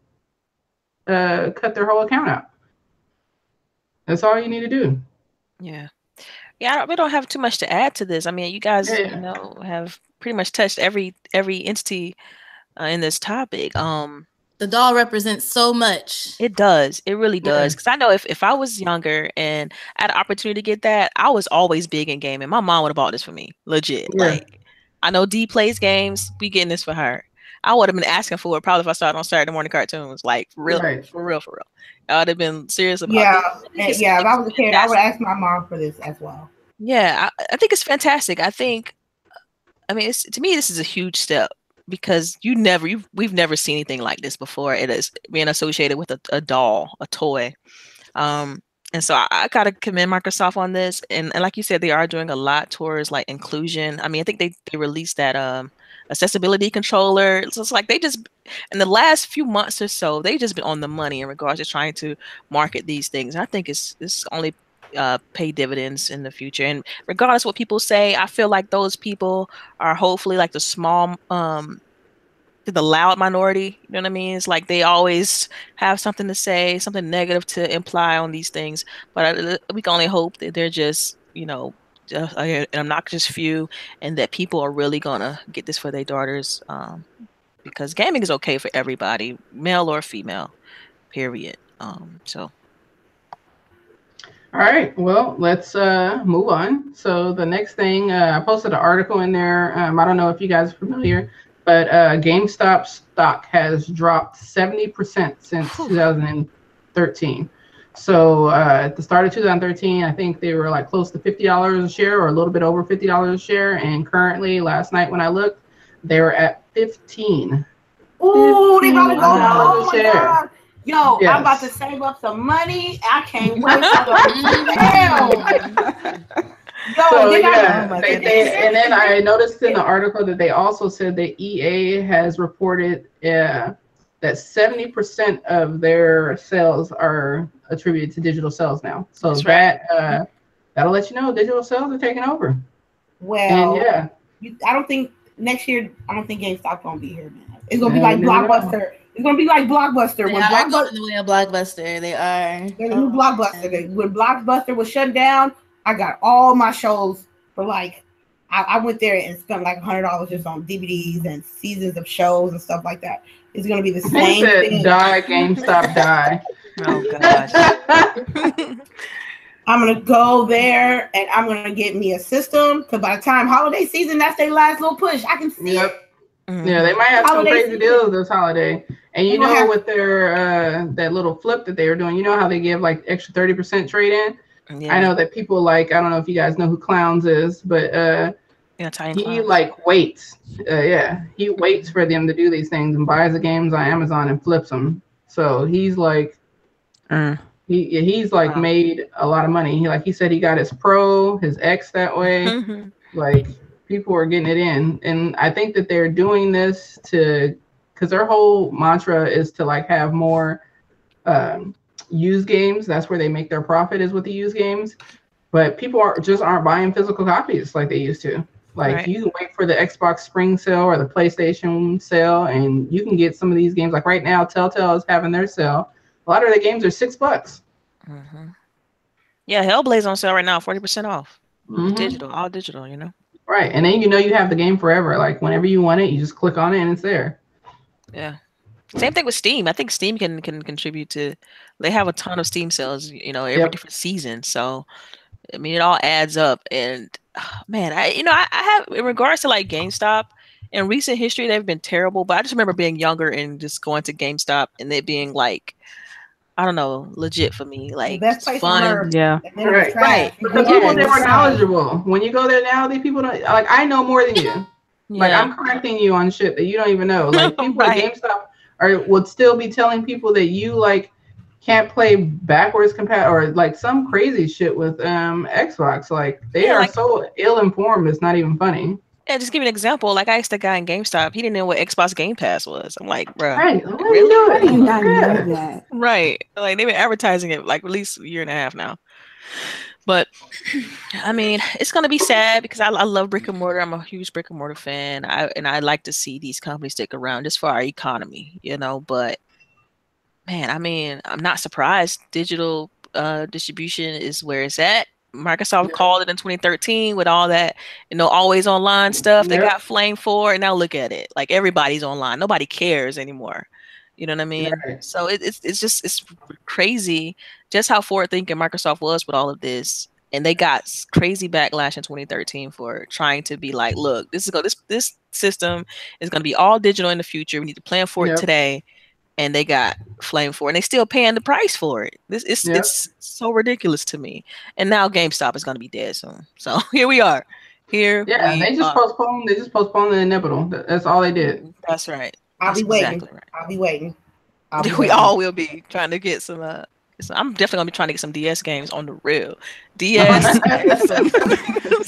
cut their whole account out. That's all you need to do. Yeah. Yeah, we don't have too much to add to this. I mean, you guys, you know, have pretty much touched every entity in this topic. The doll represents so much. It does. It really does. Because I know if I was younger and I had an opportunity to get that, I was always big in gaming. My mom would have bought this for me. Legit. Yeah. Like, I know D plays games. We getting this for her. I would have been asking for it probably if I started on Saturday morning cartoons. Like, for real. I would have been serious about it. Yeah, if I was a kid, I would ask my mom for this as well. Yeah, I think it's fantastic. I mean, to me, this is a huge step. Because we've never seen anything like this before. It is being associated with a doll, a toy. And so I gotta commend Microsoft on this. And like you said, they are doing a lot towards like inclusion. I mean, I think they released that accessibility controller. So it's like they just in the last few months or so, they just been on the money in regards to trying to market these things. And I think it's only pay dividends in the future. And regardless of what people say, I feel like those people are hopefully like the small the loud minority. You know what I mean? It's like they always have something to say, something negative to imply on these things, but we can only hope that they're just, you know, an obnoxious few, and that people are really gonna get this for their daughters, because gaming is okay for everybody, male or female, period. So all right, well, let's move on. So the next thing, I posted an article in there. I don't know if you guys are familiar, but GameStop stock has dropped 70% since 2013. So at the start of 2013, I think they were like close to $50 a share or a little bit over $50 a share. And currently, last night when I looked, they were at 15. Ooh, they about to go. Oh my God. Yo, yes. I'm about to save up some money. I can't wait for and then I noticed in the article that they also said that EA has reported that 70% of their sales are attributed to digital sales now. So that'll let you know digital sales are taking over. Well, and I don't think next year. I don't think GameStop's gonna be here, man. It's gonna be like Blockbuster. It's gonna be like Blockbuster. They are going the way of Blockbuster. They are. They're the new Blockbuster. When Blockbuster was shut down, I got all my shows for like, I went there and spent like $100 just on DVDs and seasons of shows and stuff like that. It's gonna be the same thing. Die, GameStop, die. Oh gosh. I'm gonna go there and I'm gonna get me a system because by the time holiday season, that's their last little push. I can see it. Yeah, they might have some crazy deals this holiday. And you know, with their that little flip that they were doing, you know how they give like extra 30% trade in? Yeah. I know that people like, I don't know if you guys know who Clowns is, but he like waits. He waits for them to do these things and buys the games on Amazon and flips them. So he's like he's like made a lot of money. He said he got his Pro, his X that way. Like people are getting it in. And I think that they're doing this because their whole mantra is to like have more used games. That's where they make their profit, is with the used games. But people aren't buying physical copies like they used to. Like you can wait for the Xbox Spring Sale or the PlayStation sale, and you can get some of these games. Like right now, Telltale is having their sale. A lot of their games are $6. Yeah, Hellblade's on sale right now, 40% off. Digital, all digital, you know. Right, and then you have the game forever. Like whenever you want it, you just click on it and it's there. Yeah. Same thing with Steam. I think Steam can contribute to. They have a ton of Steam sales, you know, every different season. So, I mean, it all adds up. And man, I have, in regards to like GameStop, in recent history, they've been terrible. But I just remember being younger and just going to GameStop and it being like, I don't know, legit for me. Like fun. Yeah. Right. Because people that were knowledgeable. When you go there now, these people don't like. I know more than you. Like I'm correcting you on shit that you don't even know. Like people at GameStop would still be telling people that you like can't play backwards compatible or like some crazy shit with Xbox. Like they are so ill informed. It's not even funny. Yeah, just give you an example. Like I asked a guy in GameStop, he didn't know what Xbox Game Pass was. I'm like, bro, really? I did not know that. Right. Like they've been advertising it like at least a year and a half now. But I mean, it's gonna be sad because I love brick and mortar. I'm a huge brick and mortar fan. I like to see these companies stick around just for our economy, you know. But man, I mean, I'm not surprised. Digital distribution is where it's at. Microsoft called it in 2013 with all that, you know, always online stuff. They got flamed for, and now look at it. Like everybody's online. Nobody cares anymore. You know what I mean? Right. So it's crazy just how forward thinking Microsoft was with all of this. And they got crazy backlash in 2013 for trying to be like, look, this system is going to be all digital in the future. We need to plan for it today. And they got flamed for it. And they still paying the price for it. It's so ridiculous to me. And now GameStop is going to be dead soon. So here we are. They just postponed the inevitable. That's all they did. That's right. I'll be waiting. Exactly right. I'll be waiting. We all will be trying to get some. I'm definitely gonna be trying to get some DS games on the real. DS.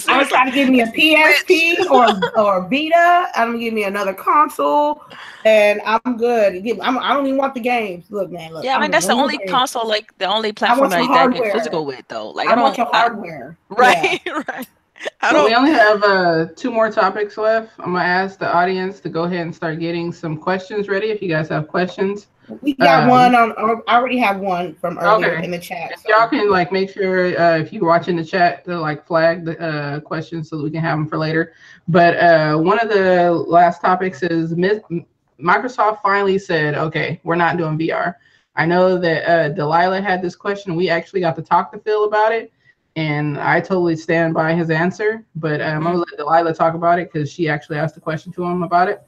I was trying to give me a PSP or Vita. I'm gonna give me another console, and I'm good. I don't even want the games. Look, man. Look. Yeah, I mean that's the only console, like the only platform that I get physical with, though. Like I want your hardware. Right, right. We only have 2 more topics left. I'm gonna ask the audience to go ahead and start getting some questions ready. If you guys have questions, we got one on. I already have one from earlier in the chat. If y'all can like make sure if you're watching the chat to like flag the questions so that we can have them for later. But one of the last topics is Microsoft finally said, okay, we're not doing VR. I know that Delilah had this question. We actually got to talk to Phil about it. And I totally stand by his answer, but I'm going to let Delilah talk about it because she actually asked the question to him about it.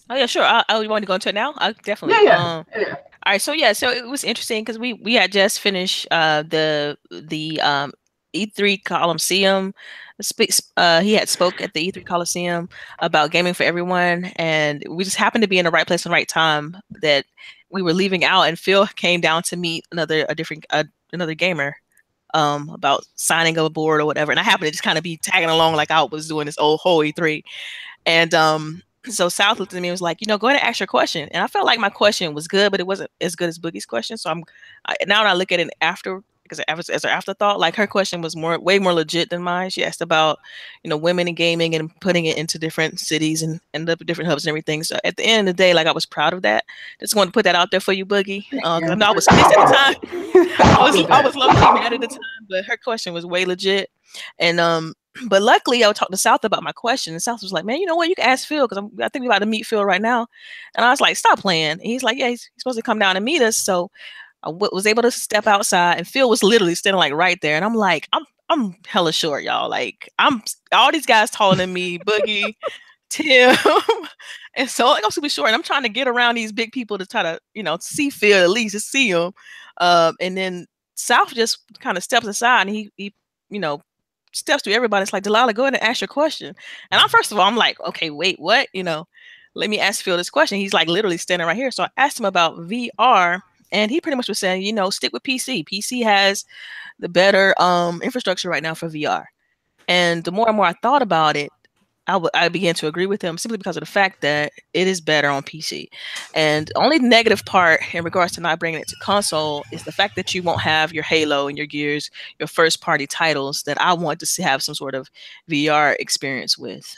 Oh, yeah, sure. You want to go into it now? I definitely. Yeah. All right. So it was interesting because we had just finished the E3 Coliseum. He had spoke at the E3 Coliseum about gaming for everyone, and we just happened to be in the right place and right time that we were leaving out, and Phil came down to meet another gamer about signing a board or whatever, and I happened to just kind of be tagging along like I was doing this whole E3, and so South looked at me and was like, go ahead and ask your question, and I felt like my question was good, but it wasn't as good as Boogie's question. So now when I look at it after, because as an afterthought, like her question was way more legit than mine. She asked about women in gaming and putting it into different cities and different hubs and everything. So at the end of the day, like I was proud of that. Just wanted to put that out there for you, Boogie. I know I was pissed at the time. I was low-key mad at the time, but her question was way legit. And but luckily I talked to South about my question, and South was like, man, you know what, you can ask Phil, because I think we're about to meet Phil right now. And I was like, stop playing. And he's like, yeah, he's supposed to come down and meet us. So I was able to step outside, and Phil was literally standing like right there. And I'm like, I'm hella short, y'all. Like I'm all these guys taller than me, Boogie, Tim. And so like I'm super short, and I'm trying to get around these big people to try to, see Phil, at least to see him. And then South just kind of steps aside, and he steps through everybody. It's like, Delilah, go ahead and ask your question. And first of all, I'm like, okay, wait, what? Let me ask Phil this question. He's like literally standing right here. So I asked him about VR. And he pretty much was saying, stick with PC. PC has the better infrastructure right now for VR. And the more and more I thought about it, I began to agree with him simply because of the fact that it is better on PC. And the only negative part in regards to not bringing it to console is the fact that you won't have your Halo and your Gears, your first party titles that I want to have some sort of VR experience with.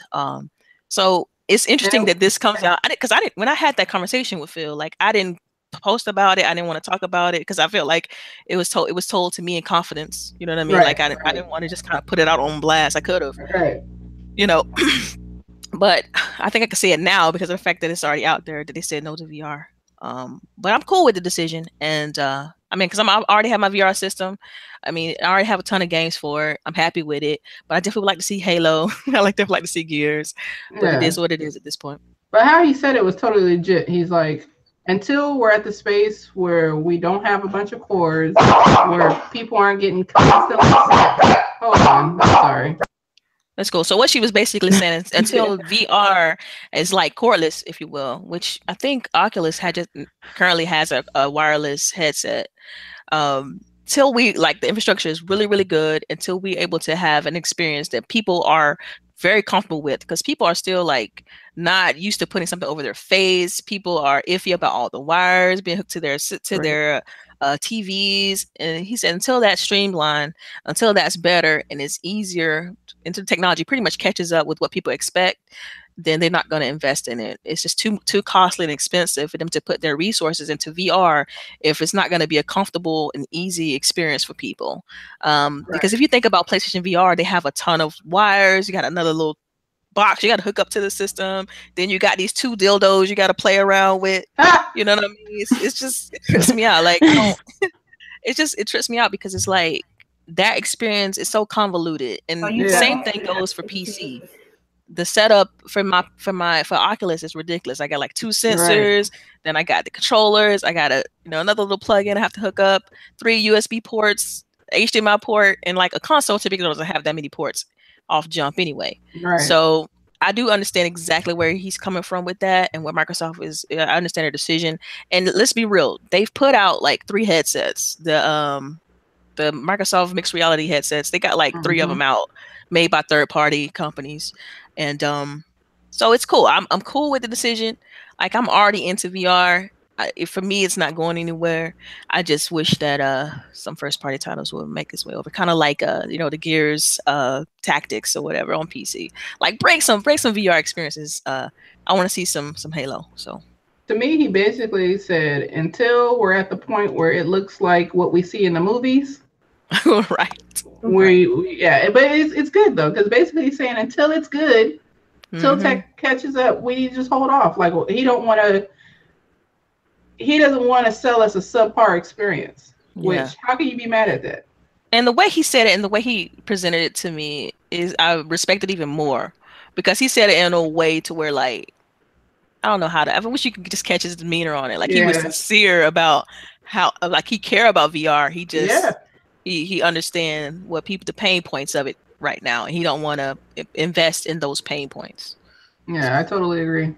So it's interesting that this comes out, because when I had that conversation with Phil, like I didn't post about it. I didn't want to talk about it because I felt like it was told to me in confidence. You know what I mean? Right, like I didn't want to just kind of put it out on blast. I could have, but I think I can say it now because of the fact that it's already out there that they said no to VR. But I'm cool with the decision, and because I already have my VR system. I already have a ton of games for it. I'm happy with it, but I definitely would like to see Halo. I definitely like to see Gears, but it is what it is at this point. But how he said it was totally legit. He's like, until we're at the space where we don't have a bunch of cords, where people aren't getting constantly sick. Hold on, I'm sorry. That's cool. So what she was basically saying is until VR is like cordless, if you will, which I think Oculus currently has a wireless headset. Till we the infrastructure is really, really good, until we're able to have an experience that people are very comfortable with, because people are still like not used to putting something over their face. People are iffy about all the wires being hooked to their TVs, and he said until that's streamlined, until that's better and it's easier, until technology pretty much catches up with what people expect, then they're not going to invest in it. It's just too costly and expensive for them to put their resources into VR if it's not going to be a comfortable and easy experience for people. Because if you think about PlayStation VR, they have a ton of wires. You got another little box you got to hook up to the system. Then you got these 2 dildos you got to play around with. You know what I mean? It's just, it trips me out. Like, it trips me out because it's like that experience is so convoluted. And the same thing goes for PC. The setup for Oculus is ridiculous. I got like 2 sensors, then I got the controllers, I got another little plug-in I have to hook up, 3 USB ports, HDMI port, and like a console typically doesn't have that many ports off jump anyway. So I do understand exactly where he's coming from with that and what Microsoft is. I understand their decision. And let's be real, they've put out like 3 headsets. The Microsoft mixed reality headsets, they got like 3 of them out, made by third-party companies. And so it's cool. I'm cool with the decision. Like, I'm already into VR. For me, it's not going anywhere. I just wish that some first-party titles would make its way over, kind of like the Gears Tactics or whatever on PC. Like, bring some VR experiences. I want to see some Halo. So to me, he basically said, until we're at the point where it looks like what we see in the movies. Right. But it's good though, because basically he's saying until it's good, until tech catches up, we just hold off. Like, he doesn't want to sell us a subpar experience. Which, how can you be mad at that? And the way he said it and the way he presented it to me is, I respect it even more, because he said it in a way to where, like, I don't know how to. I wish you could just catch his demeanor on it. Like, he was sincere about how, like, he care about VR. He just he understand what the pain points of it right now, and he don't want to invest in those pain points. Yeah, I totally agree.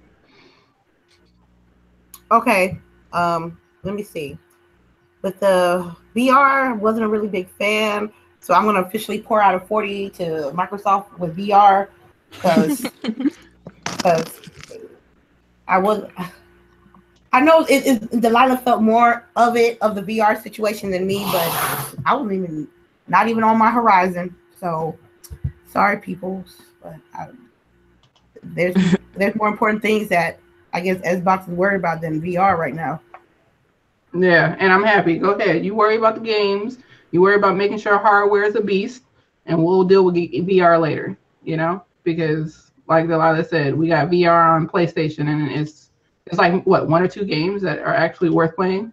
Okay, let me see. With the VR, wasn't a really big fan, so I'm gonna officially pour out a 40 to Microsoft with VR, because I know Delilah felt more of the VR situation than me, but I wasn't not even on my horizon. So sorry, people, but there's more important things that I guess Xbox is worried about than VR right now. Yeah, and I'm happy. Go ahead. You worry about the games. You worry about making sure hardware is a beast, and we'll deal with VR later. Because like Delilah said, we got VR on PlayStation, and it's like, what, 1 or 2 games that are actually worth playing?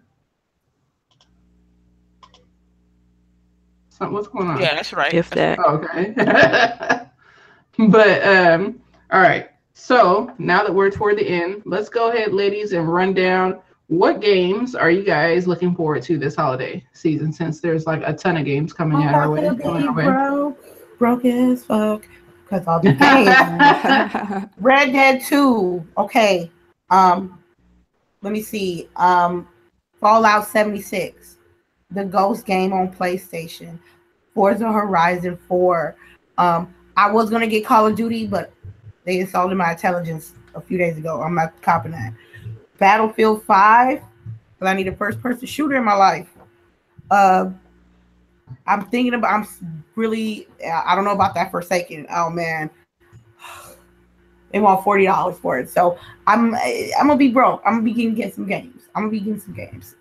What's going on? Yeah, that's right. If that. Okay. But, all right. So now that we're toward the end, let's go ahead, ladies, and run down what games are you guys looking forward to this holiday season, since there's like a ton of games coming our way. Broke as fuck because all the games. Red Dead 2. Okay. Let me see. Fallout 76, the Ghost game on PlayStation, Forza Horizon 4. I was gonna get Call of Duty, but they insulted my intelligence a few days ago. I'm not copping that. Battlefield 5, because I need a first-person shooter in my life. I don't know about that Forsaken. Oh man. They want $40 for it, so I'm gonna be broke. I'm gonna be getting some games.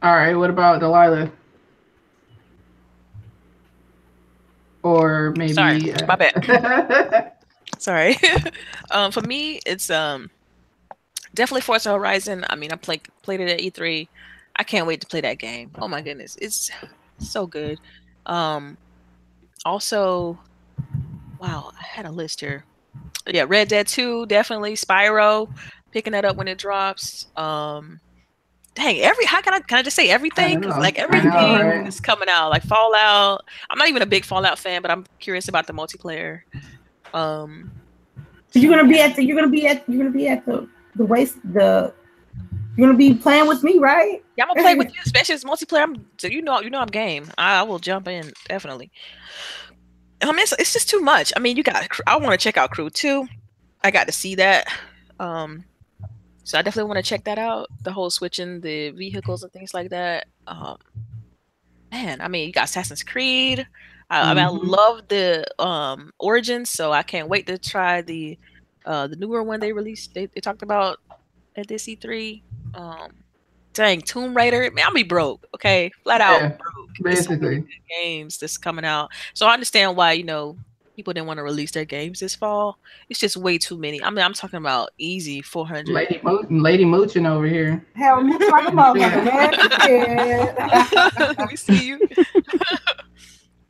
All right, what about Delilah? Or maybe? Sorry, my bad. Sorry. For me, it's definitely Forza Horizon. I mean, I played it at E3. I can't wait to play that game. Oh my goodness, it's so good. Also. Wow, I had a list here. Yeah, Red Dead 2, definitely. Spyro, picking that up when it drops. Dang, how can I just say everything? Like, everything is coming out. Like Fallout. I'm not even a big Fallout fan, but I'm curious about the multiplayer. So you're gonna be at playing with me, right? Yeah, I'm gonna play with you, especially as multiplayer. I'm game. I will jump in, definitely. I mean, it's just too much. I mean, I want to check out Crew 2. I got to see that. So I definitely want to check that out. The whole switching the vehicles and things like that. Man, I mean, you got Assassin's Creed. I mean, I love the Origins, so I can't wait to try the newer one they released. They talked about at this E3. Dang, Tomb Raider. Man, I'll be broke. Okay, flat out broke. Basically, so games that's coming out. So I understand why people didn't want to release their games this fall. It's just way too many. I mean, I'm talking about easy 400. Lady Moochin over here. Hell, mooch like a motherfucker, man. We see you.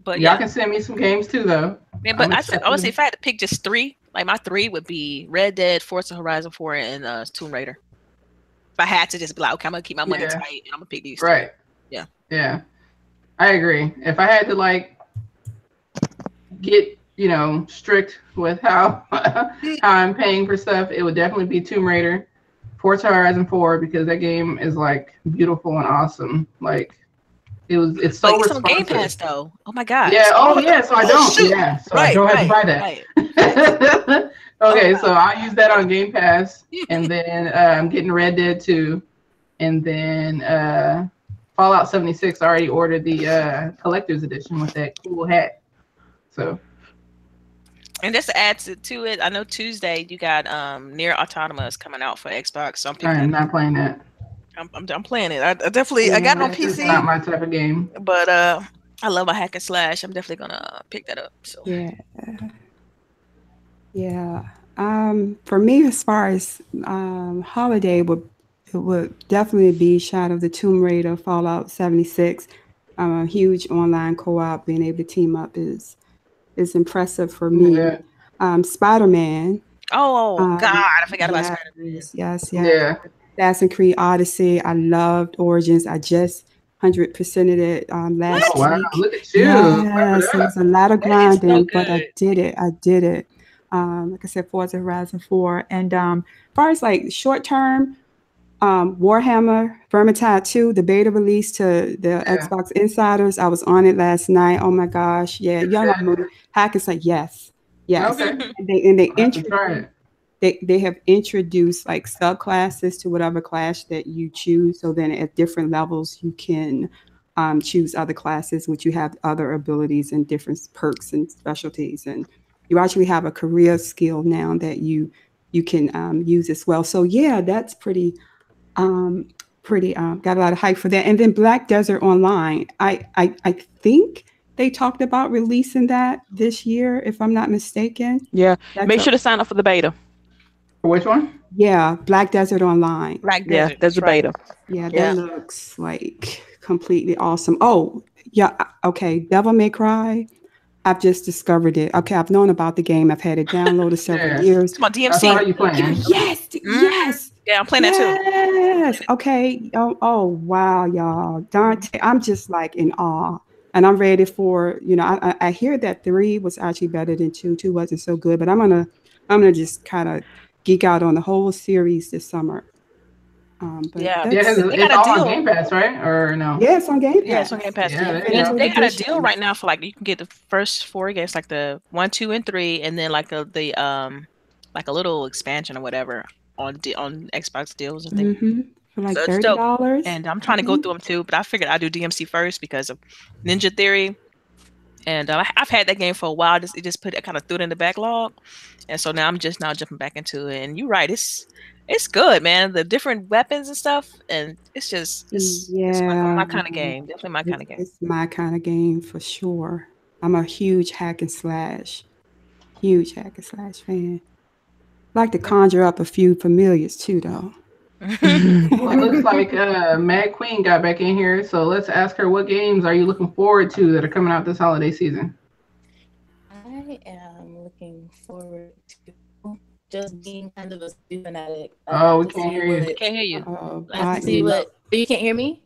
But y'all can send me some games too, though. Man, but I would say if I had to pick just 3, like my 3 would be Red Dead, Forza Horizon 4, and Tomb Raider. If I had to just be like, okay, I'm gonna keep my money tight and I'm gonna pick these. Right. 3. Yeah. I agree. If I had to like get strict with how I'm paying for stuff, it would definitely be Tomb Raider, Forza Horizon 4, because that game is like beautiful and awesome. Like it's so responsive. On Game Pass though. Oh my god. Yeah. Oh yeah. So I don't. Shoot. Yeah. So I don't have to buy that. Right. Okay. So I'll use that on Game Pass, and then I'm getting Red Dead 2, and then Fallout 76. I already ordered the collector's edition with that cool hat. So. And just to add to it, I know Tuesday you got Nier Automata coming out for Xbox. So I'm not playing that. I'm playing it. I definitely I got it on PC. It's not my type of game. But I love a hack and slash. I'm definitely gonna pick that up. So yeah. For me, as far as holiday, would definitely be Shadow of the Tomb Raider, Fallout 76. A huge online co-op. Being able to team up is impressive for me. Yeah. Spider-Man. Oh God, I forgot about Spider-Man. Yes. Yeah. Assassin's Creed Odyssey. I loved Origins. I just 100%ed it last week. Wow, look at you. Yes, it was a lot of grinding, but I did it. Like I said, Forza Horizon 4. And as far as like short term, Warhammer Vermintide 2, the beta release to the Xbox Insiders. I was on it last night. Oh my gosh. Yeah. Young hack is like, yes. Okay. And they have introduced like subclasses to whatever class that you choose. So then at different levels, you can choose other classes, which you have other abilities and different perks and specialties. And you actually have a career skill now that you can use as well. So yeah, that's pretty got a lot of hype for that. And then Black Desert Online, I think they talked about releasing that this year, if I'm not mistaken. Yeah, make sure to sign up for the beta. For which one? Yeah, Black Desert Online. Yeah, there's a beta. Yeah, that looks like completely awesome. Oh, yeah, okay, Devil May Cry. I've just discovered it. Okay, I've known about the game. I've had it downloaded several years. Come on, DMC. How are you playing? Yes. Yeah, I'm playing that too. Yes. Okay. Oh, wow, y'all. Dante, I'm just like in awe. And I'm ready for, I hear that 3 was actually better than 2. 2 wasn't so good, but I'm gonna just kind of geek out on the whole series this summer. It's all on Game Pass, right? Or no? Yeah, it's on Game Pass. Yeah, it's on Game Pass. They got a deal right now for like you can get the first 4 games, like the 1, 2, and 3, and then like the like a little expansion or whatever on Xbox deals and things. For like $30. And I'm trying to go through them too, but I figured I'd do DMC first because of Ninja Theory. And I've had that game for a while. It just kind of threw it in the backlog, and so now I'm just jumping back into it. And you're right, it's good, man. The different weapons and stuff, and it's my kind of game. Definitely my kind of game. It's my kind of game for sure. I'm a huge hack and slash fan. I like to conjure up a few familiars too, though. Well, it looks like Mad Queen got back in here, so let's ask her, what games are you looking forward to that are coming out this holiday season? I am looking forward to just being kind of a super fanatic. We can't hear you. Can't hear you. You can't hear me?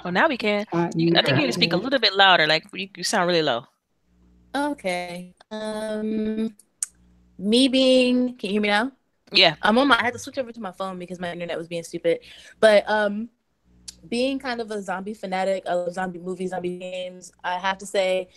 Oh, now we can. I think you need to speak a little bit louder. Like you sound really low. Okay. Can you hear me now? Yeah. I had to switch over to my phone because my internet was being stupid. But being kind of a zombie fanatic, I love zombie movies, zombie games. I have to say,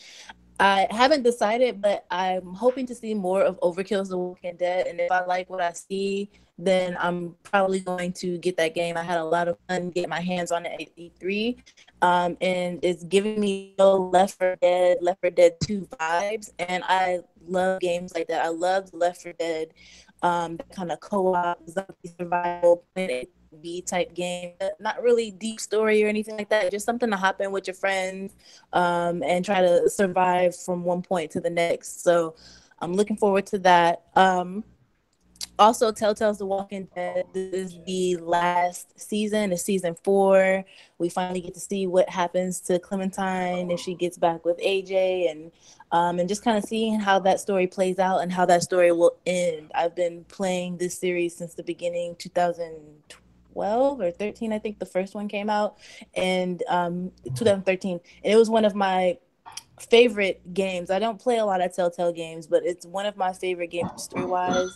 I haven't decided, but I'm hoping to see more of Overkill's The Walking Dead. And if I like what I see, then I'm probably going to get that game. I had a lot of fun getting my hands on it at E3. And it's giving me Left 4 Dead 2 vibes. And I love games like that. I love Left 4 Dead, that kind of co-op, zombie survival, B type game, not really deep story or anything like that, just something to hop in with your friends and try to survive from one point to the next. So I'm looking forward to that. Also, Telltale's The Walking Dead, this is the last season. It's season 4. We finally get to see what happens to Clementine if she gets back with AJ, and just kind of seeing how that story plays out and how that story will end. I've been playing this series since the beginning, 2012 or 13, I think the first one came out, and 2013. And it was one of my favorite games. I don't play a lot of Telltale games, but it's one of my favorite games story-wise.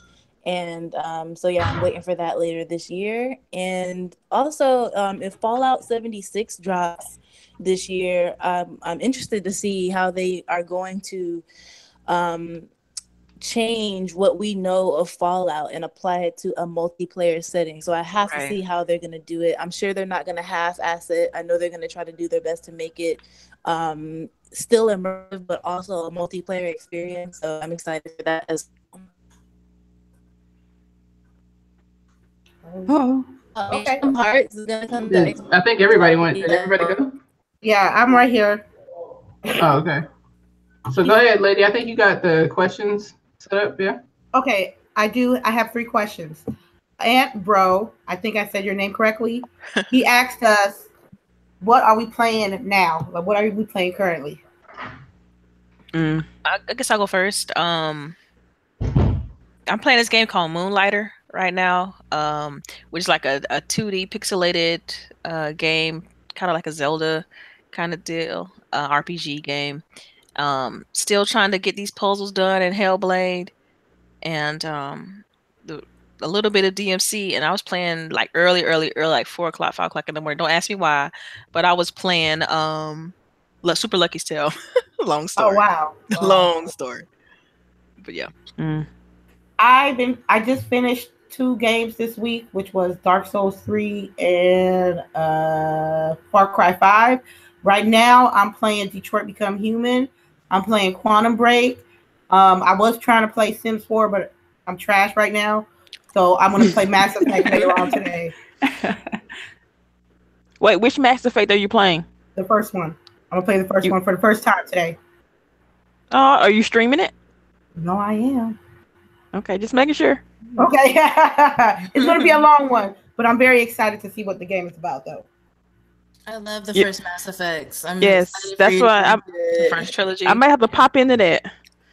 And so yeah, I'm waiting for that later this year. And also, if Fallout 76 drops this year, I'm interested to see how they are going to change what we know of Fallout and apply it to a multiplayer setting. So I have to see how they're going to do it. I'm sure they're not going to half-ass it. I know they're going to try to do their best to make it still immersive, but also a multiplayer experience. So I'm excited for that as well. Oh, okay. Hearts is gonna come back. I think everybody went. Did everybody go? Yeah, I'm right here. Oh, okay. So go ahead, lady. I think you got the questions set up. Yeah. Okay, I do. I have 3 questions. Aunt Bro, I think I said your name correctly. He asked us, "What are we playing now? Like, what are we playing currently?" I guess I'll go first. I'm playing this game called Moonlighter right now, which is like a 2D pixelated game, kind of like a Zelda kind of deal, RPG game. Still trying to get these puzzles done in Hellblade, and a little bit of DMC. And I was playing like early, like 4 o'clock, 5 o'clock in the morning. Don't ask me why, but I was playing Super Lucky's Tale. Long story. Oh wow. Long story. But yeah. I just finished 2 games this week, which was Dark Souls 3 and Far Cry 5. Right now, I'm playing Detroit Become Human. I'm playing Quantum Break. I was trying to play Sims 4, but I'm trash right now. So I'm going to play Mass Effect later on today. Wait, which Mass Effect are you playing? The first one. I'm going to play the first one for the first time today. Are you streaming it? No, I am. Okay, just making sure. Okay. It's going to be a long one, but I'm very excited to see what the game is about, though. I love the first Mass Effects. Yes, that's why I'm the first trilogy. I might have to pop into that.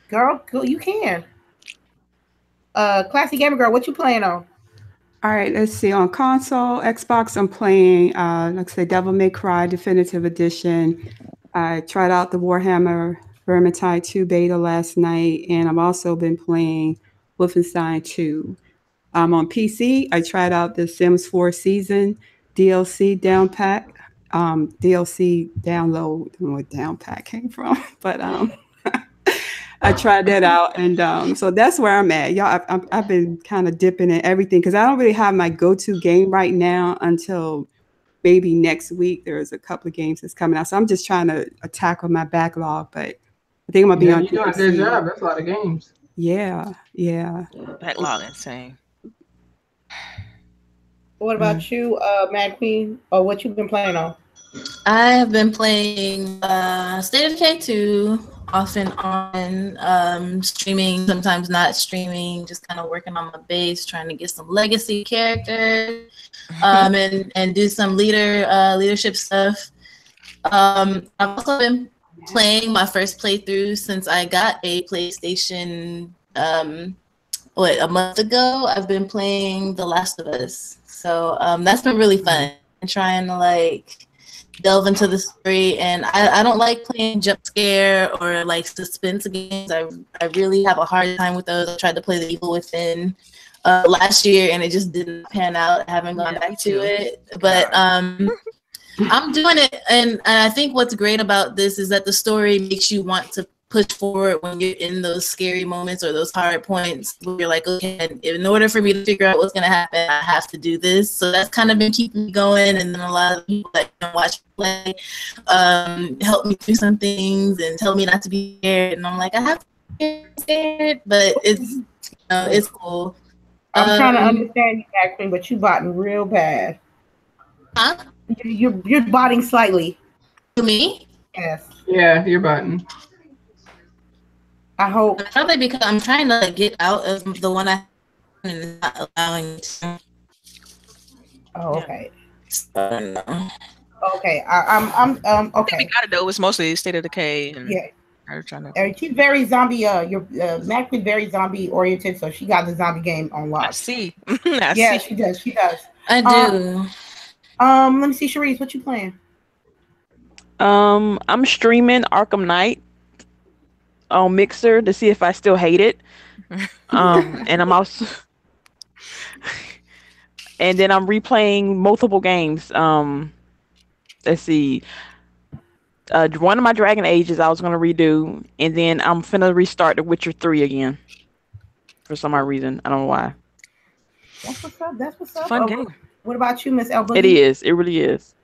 Girl, you can. Classy Gamer Girl, what you playing on? All right, let's see. On console, Xbox, I'm playing, like I say, Devil May Cry Definitive Edition. I tried out the Warhammer Vermintide 2 beta last night, and I've also been playing Wolfenstein 2. On PC, I tried out the Sims 4 Season DLC down pack. DLC download. I don't know where down pack came from, but I tried that out, and so that's where I'm at. Y'all, I've been kind of dipping in everything because I don't really have my go-to game right now until maybe next week. There's a couple of games that's coming out, so I'm just trying to tackle my backlog. But I think I'm gonna be on. You're doing a good job. That's a lot of games. Yeah. Backlog insane. What about you, Mad Queen? Or what you been playing on? I have been playing State of Decay 2 off and on, streaming, sometimes not streaming, just kind of working on my base, trying to get some legacy characters, and do some leadership stuff. I've also been playing my first playthrough since I got a PlayStation a month ago. I've been playing The Last of Us. So that's been really fun. I'm trying to like delve into the story, and I don't like playing jump scare or like suspense games. I really have a hard time with those. I tried to play The Evil Within last year, and it just didn't pan out. I haven't gone back to it, but I'm doing it, and I think what's great about this is that the story makes you want to push forward when you're in those scary moments or those hard points where you're like, okay, in order for me to figure out what's going to happen, I have to do this. So that's kind of been keeping me going. And then a lot of people that watch me play help me do some things and tell me not to be scared. And I'm like, I have to be scared, but it's cool. I'm trying to understand you actually, but you botting real bad. Huh? You're botting slightly. To me? Yes. Yeah, you're botting. I hope. Probably because I'm trying to get out of the one I and it's not allowing me to. Oh, okay. No. Okay. I'm okay. I think we got it though. It was mostly State of Decay. And yeah. Trying to... She's very zombie. Your Mac is very zombie oriented, so she got the zombie game on lock. I see. Yeah, she does. She does. I do. Let me see, Chareece, what you playing? I'm streaming Arkham Knight on Mixer to see if I still hate it. And I'm also, and then I'm replaying multiple games. Let's see. One of my Dragon Ages I was gonna redo, and then I'm finna restart The Witcher 3 again. For some odd reason, I don't know why. That's what's up. That's what's up. Fun game. What about you, Miss LBOOGIE? It is. It really is.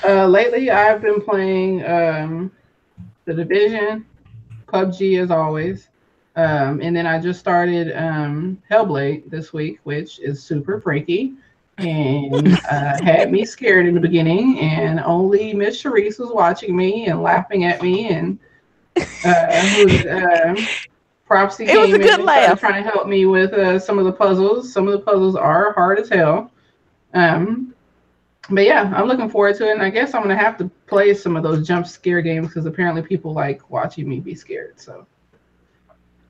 Lately, I've been playing The Division, PUBG as always, and then I just started Hellblade this week, which is super freaky and had me scared in the beginning. And only Miss Chareece was watching me and laughing at me, and Propsy it was a good laugh. Trying to help me with some of the puzzles. Some of the puzzles are hard as hell. But yeah, I'm looking forward to it. And I guess I'm going to have to play some of those jump scare games because apparently people like watching me be scared. So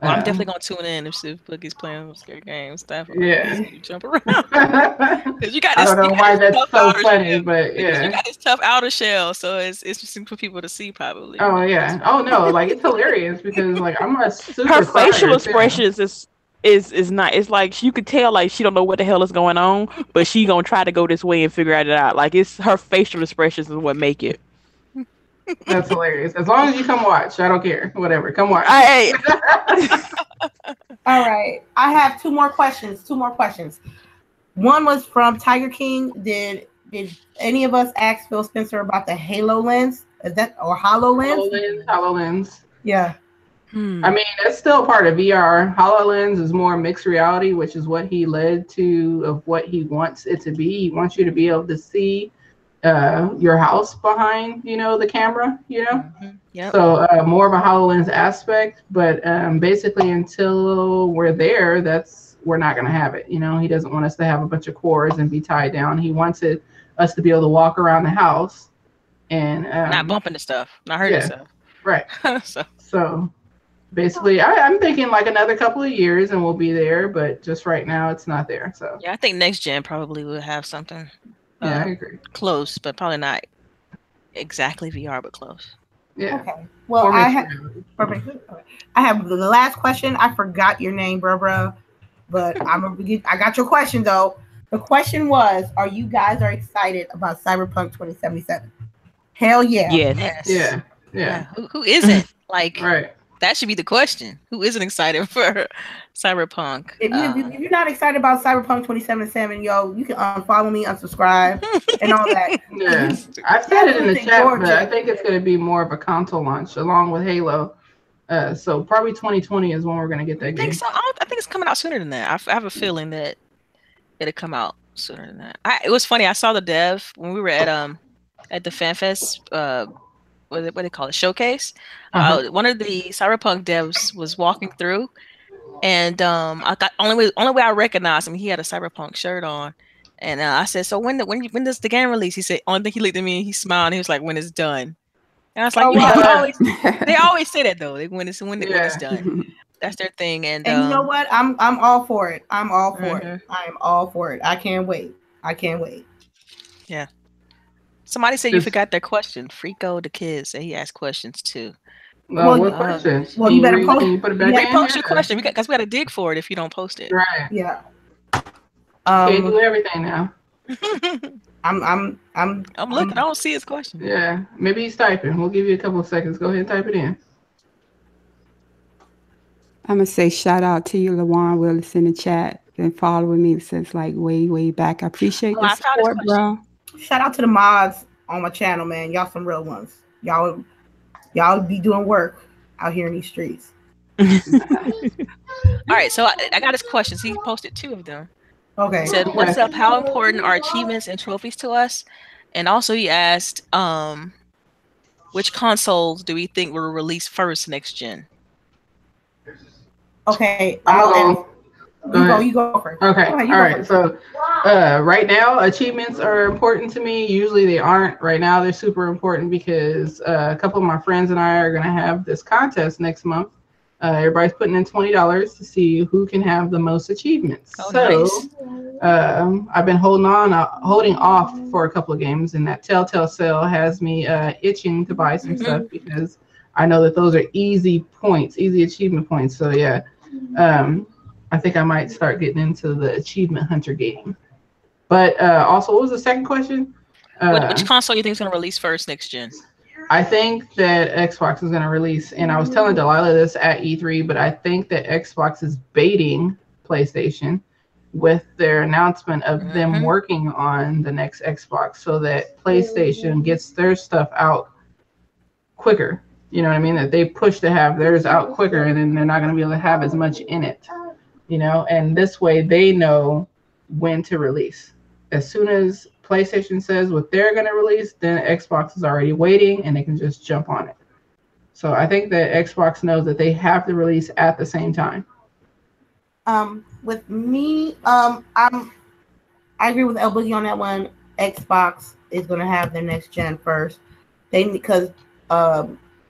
well, I'm definitely going to tune in if Boogie's playing those scare games. Definitely. Yeah. You jump around. You got this, I don't know why that's so funny, but yeah. You got this tough outer shell, so it's interesting for people to see probably. Oh, yeah. Oh, no. Like, it's hilarious because, like, I'm a super her facial expressions too. is not. It's like you could tell like she don't know what the hell is going on, but she gonna try to go this way and figure it out. Like it's her facial expressions is what make it. That's hilarious. As long as you come watch, I don't care. Whatever, come watch. Hey. All right, I have two more questions. One was from Tiger King. Did any of us ask Phil Spencer about the Halo lens? Is that or HoloLens? HoloLens. Yeah. I mean, it's still part of VR. HoloLens is more mixed reality, which is what he led to of what he wants it to be. He wants you to be able to see your house behind, the camera, Mm-hmm. Yep. So more of a HoloLens aspect, but basically until we're there, we're not going to have it. He doesn't want us to have a bunch of cords and be tied down. He wants us to be able to walk around the house and not bumping the stuff, not hurting stuff. Right. So basically, I'm thinking like another couple of years and we'll be there, but just right now it's not there. So yeah, I think next gen probably will have something. Yeah, I agree. Close, but probably not exactly VR, but close. Yeah. Okay. Well, I have the last question. I forgot your name, bro. But I got your question though. The question was, are you guys excited about Cyberpunk 2077? Hell yeah. Yes. Yeah. Who isn't? Like, right. That should be the question. Who isn't excited for Cyberpunk? If you're not excited about Cyberpunk 2077, you can unfollow me, unsubscribe, and all that. Yeah, I said it in the chat, but I think it's going to be more of a console launch along with Halo. So probably 2020 is when we're going to get that game. I think so. I think it's coming out sooner than that. I have a feeling that it'll come out sooner than that. It was funny. I saw the dev when we were at the FanFest. What do they call it? Showcase. One of the Cyberpunk devs was walking through, and I got only way I recognized him. He had a Cyberpunk shirt on, and I said, "So when does the game release?" He said, "Only thing." He looked at me, and he smiled, and he was like, "When it's done." And I was like, they always say that though. When it's done, that's their thing. And you know what? I'm all for it. I'm all for it. I am all for it. I can't wait. Yeah. Somebody said you forgot their question. Frico the kid said he asked questions too. Well, what question? Well, you better post. Put it back in. Post your question because we got to dig for it if you don't post it. Right. Yeah. Can't do everything now. I'm looking. I don't see his question. Yeah, maybe he's typing. We'll give you a couple of seconds. Go ahead and type it in. I'm gonna say shout out to you, LaJuan Willis, in the chat. Been following me since like way back. I appreciate the support, bro. Shout out to the mods on my channel, man. Y'all some real ones. Y'all be doing work out here in these streets. All right, so I got his questions. He posted 2 of them. Okay. He said, "What's up? How important are achievements and trophies to us?" And also he asked, which consoles do we think will release first next gen? Okay, you go first. Okay, all right. So right now, achievements are important to me. Usually they aren't. Right now, they're super important because a couple of my friends and I are going to have this contest next month. Everybody's putting in $20 to see who can have the most achievements. Nice. I've been holding off for a couple of games, and that Telltale sale has me itching to buy some stuff because I know that those are easy achievement points. So yeah. I think I might start getting into the achievement hunter game. But also, what was the second question? Which console do you think is going to release first next gen? I think that Xbox is going to release, and I was telling Delilah this at E3, but I think that Xbox is baiting PlayStation with their announcement of them working on the next Xbox so that PlayStation gets their stuff out quicker. You know what I mean? That they push to have theirs out quicker, and then they're not going to be able to have as much in it. You know, and this way they know when to release. As soon as PlayStation says what they're going to release, then Xbox is already waiting and they can just jump on it. So I think that Xbox knows that they have to release at the same time. With me, I agree with LBOOGIE on that one. Xbox is going to have their next gen first. Because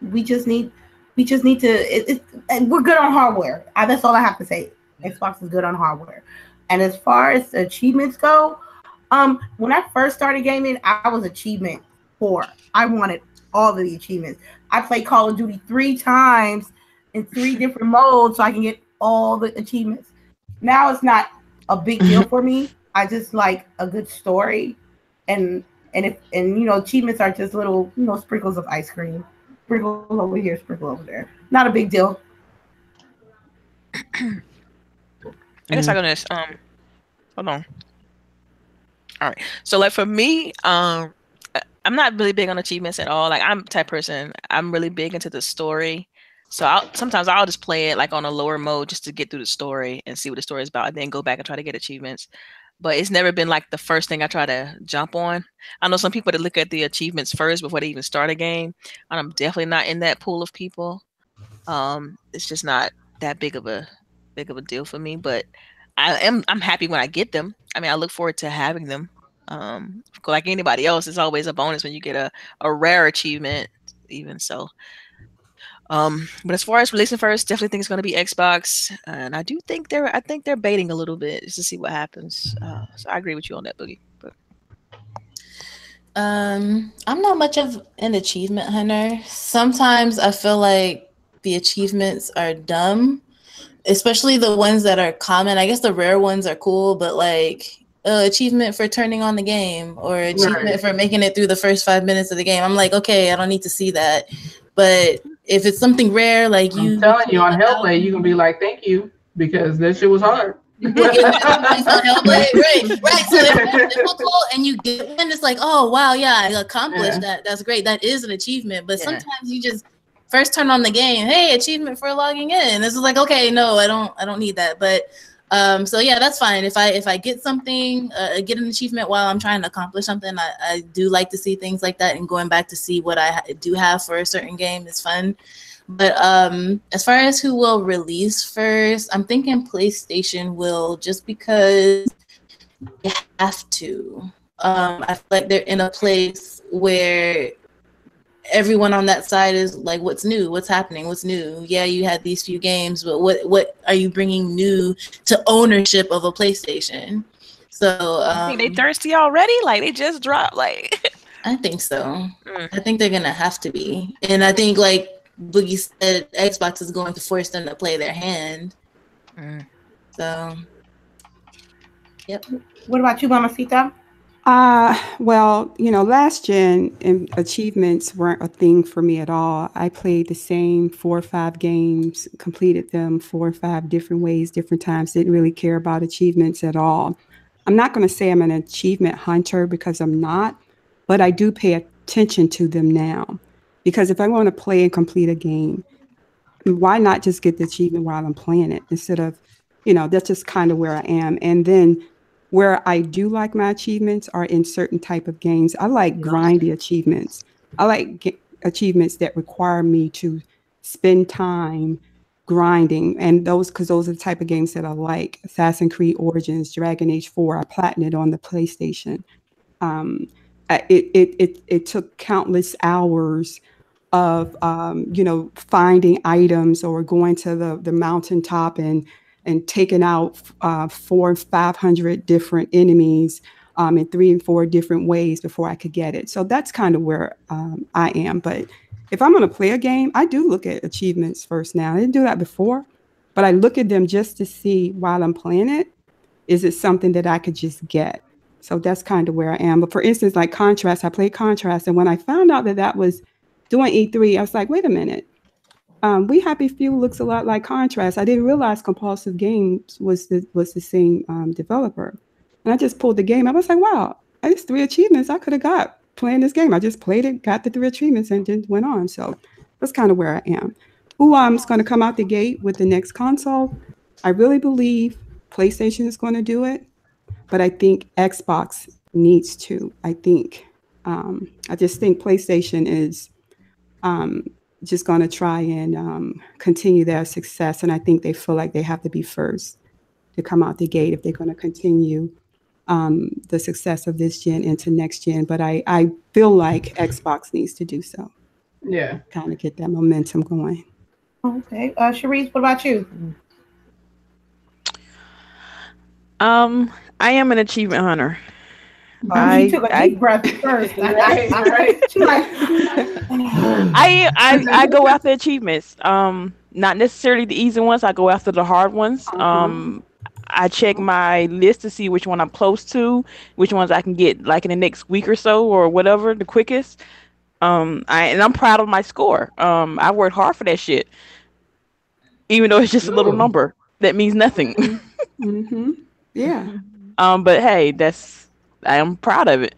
we just need to. And we're good on hardware. That's all I have to say. Xbox is good on hardware. And as far as achievements go, when I first started gaming, I was achievement poor. I wanted all of the achievements. I played Call of Duty 3 times in 3 different modes so I can get all the achievements. Now it's not a big deal for me. I just like a good story, and achievements are just little sprinkles of ice cream. Sprinkle over here, sprinkle over there. Not a big deal. I guess I'm gonna hold on. All right. So like for me, I'm not really big on achievements at all. Like I'm the type person, I'm really big into the story. So sometimes I'll just play it like on a lower mode just to get through the story and see what the story is about, and then go back and try to get achievements. But it's never been like the first thing I try to jump on. I know some people that look at the achievements first before they even start a game. And I'm definitely not in that pool of people. It's just not that big of a deal for me. But I'm happy when I get them. I mean, I look forward to having them. Like anybody else, it's always a bonus when you get a rare achievement, even so. But as far as releasing first, definitely think it's going to be Xbox, and I think they're baiting a little bit just to see what happens. So I agree with you on that, Boogie. But I'm not much of an achievement hunter. Sometimes I feel like the achievements are dumb, especially the ones that are common. I guess the rare ones are cool, but like achievement for turning on the game or achievement for making it through the first 5 minutes of the game. I'm like, okay, I don't need to see that. But if it's something rare, like I'm telling you on Hellblade, you can be like, thank you, because that shit was hard. Right. So if difficult and you get one, it's like, oh wow, yeah, I accomplished that. That's great. That is an achievement. But sometimes you just first turn on the game, hey, achievement for logging in. This is like, okay, no, I don't need that. But so yeah, that's fine. If I get something, get an achievement while I'm trying to accomplish something, I do like to see things like that, and going back to see what I do have for a certain game is fun. But as far as who will release first, I'm thinking PlayStation will, just because they have to. I feel like they're in a place where everyone on that side is like, what's new? What's happening? What's new? Yeah, you had these few games, but what are you bringing new to ownership of a PlayStation? So I think they thirsty already. Like they just dropped. Like I think so. I think they're gonna have to be, and I think like Boogie said, Xbox is going to force them to play their hand. So, yep. What about you, Mamacita? Well, last gen achievements weren't a thing for me at all. I played the same 4 or 5 games, completed them 4 or 5 different ways, different times, didn't really care about achievements at all. I'm not going to say I'm an achievement hunter because I'm not, but I do pay attention to them now. Because if I want to play and complete a game, why not just get the achievement while I'm playing it instead of, that's just kind of where I am. And then where I do like my achievements are in certain type of games. I like grindy achievements. I like achievements that require me to spend time grinding, and because those are the type of games that I like. Assassin's Creed Origins, Dragon Age 4. I platinumed on the PlayStation. It took countless hours of finding items or going to the mountaintop and taking out 400 or 500 different enemies in 3 and 4 different ways before I could get it. So that's kind of where I am. But if I'm going to play a game, I do look at achievements first now. I didn't do that before, but I look at them just to see while I'm playing it, is it something that I could just get? So that's kind of where I am. But for instance, like Contrast, I played Contrast. And when I found out that was doing E3, I was like, wait a minute. We Happy Few looks a lot like Contrast. I didn't realize Compulsive Games was the same developer. And I just pulled the game. I was like, wow, there's 3 achievements I could have got playing this game. I just played it, got the 3 achievements, and then went on. So that's kind of where I am. Who is going to come out the gate with the next console? I really believe PlayStation is going to do it, but I think Xbox needs to. I just think PlayStation is just going to try and continue their success. And I think they feel like they have to be first to come out the gate if they're going to continue the success of this gen into next gen. But I feel like Xbox needs to do so. Yeah. Kind of get that momentum going. Okay. Cherise, what about you? I am an achievement hunter. She took a deep breath first. Right. I go after achievements. Not necessarily the easy ones. I go after the hard ones. I check my list to see which one I'm close to, which ones I can get like in the next week or so or whatever, the quickest. And I'm proud of my score. I worked hard for that shit, even though it's just a little number that means nothing. Yeah. But hey, I am proud of it.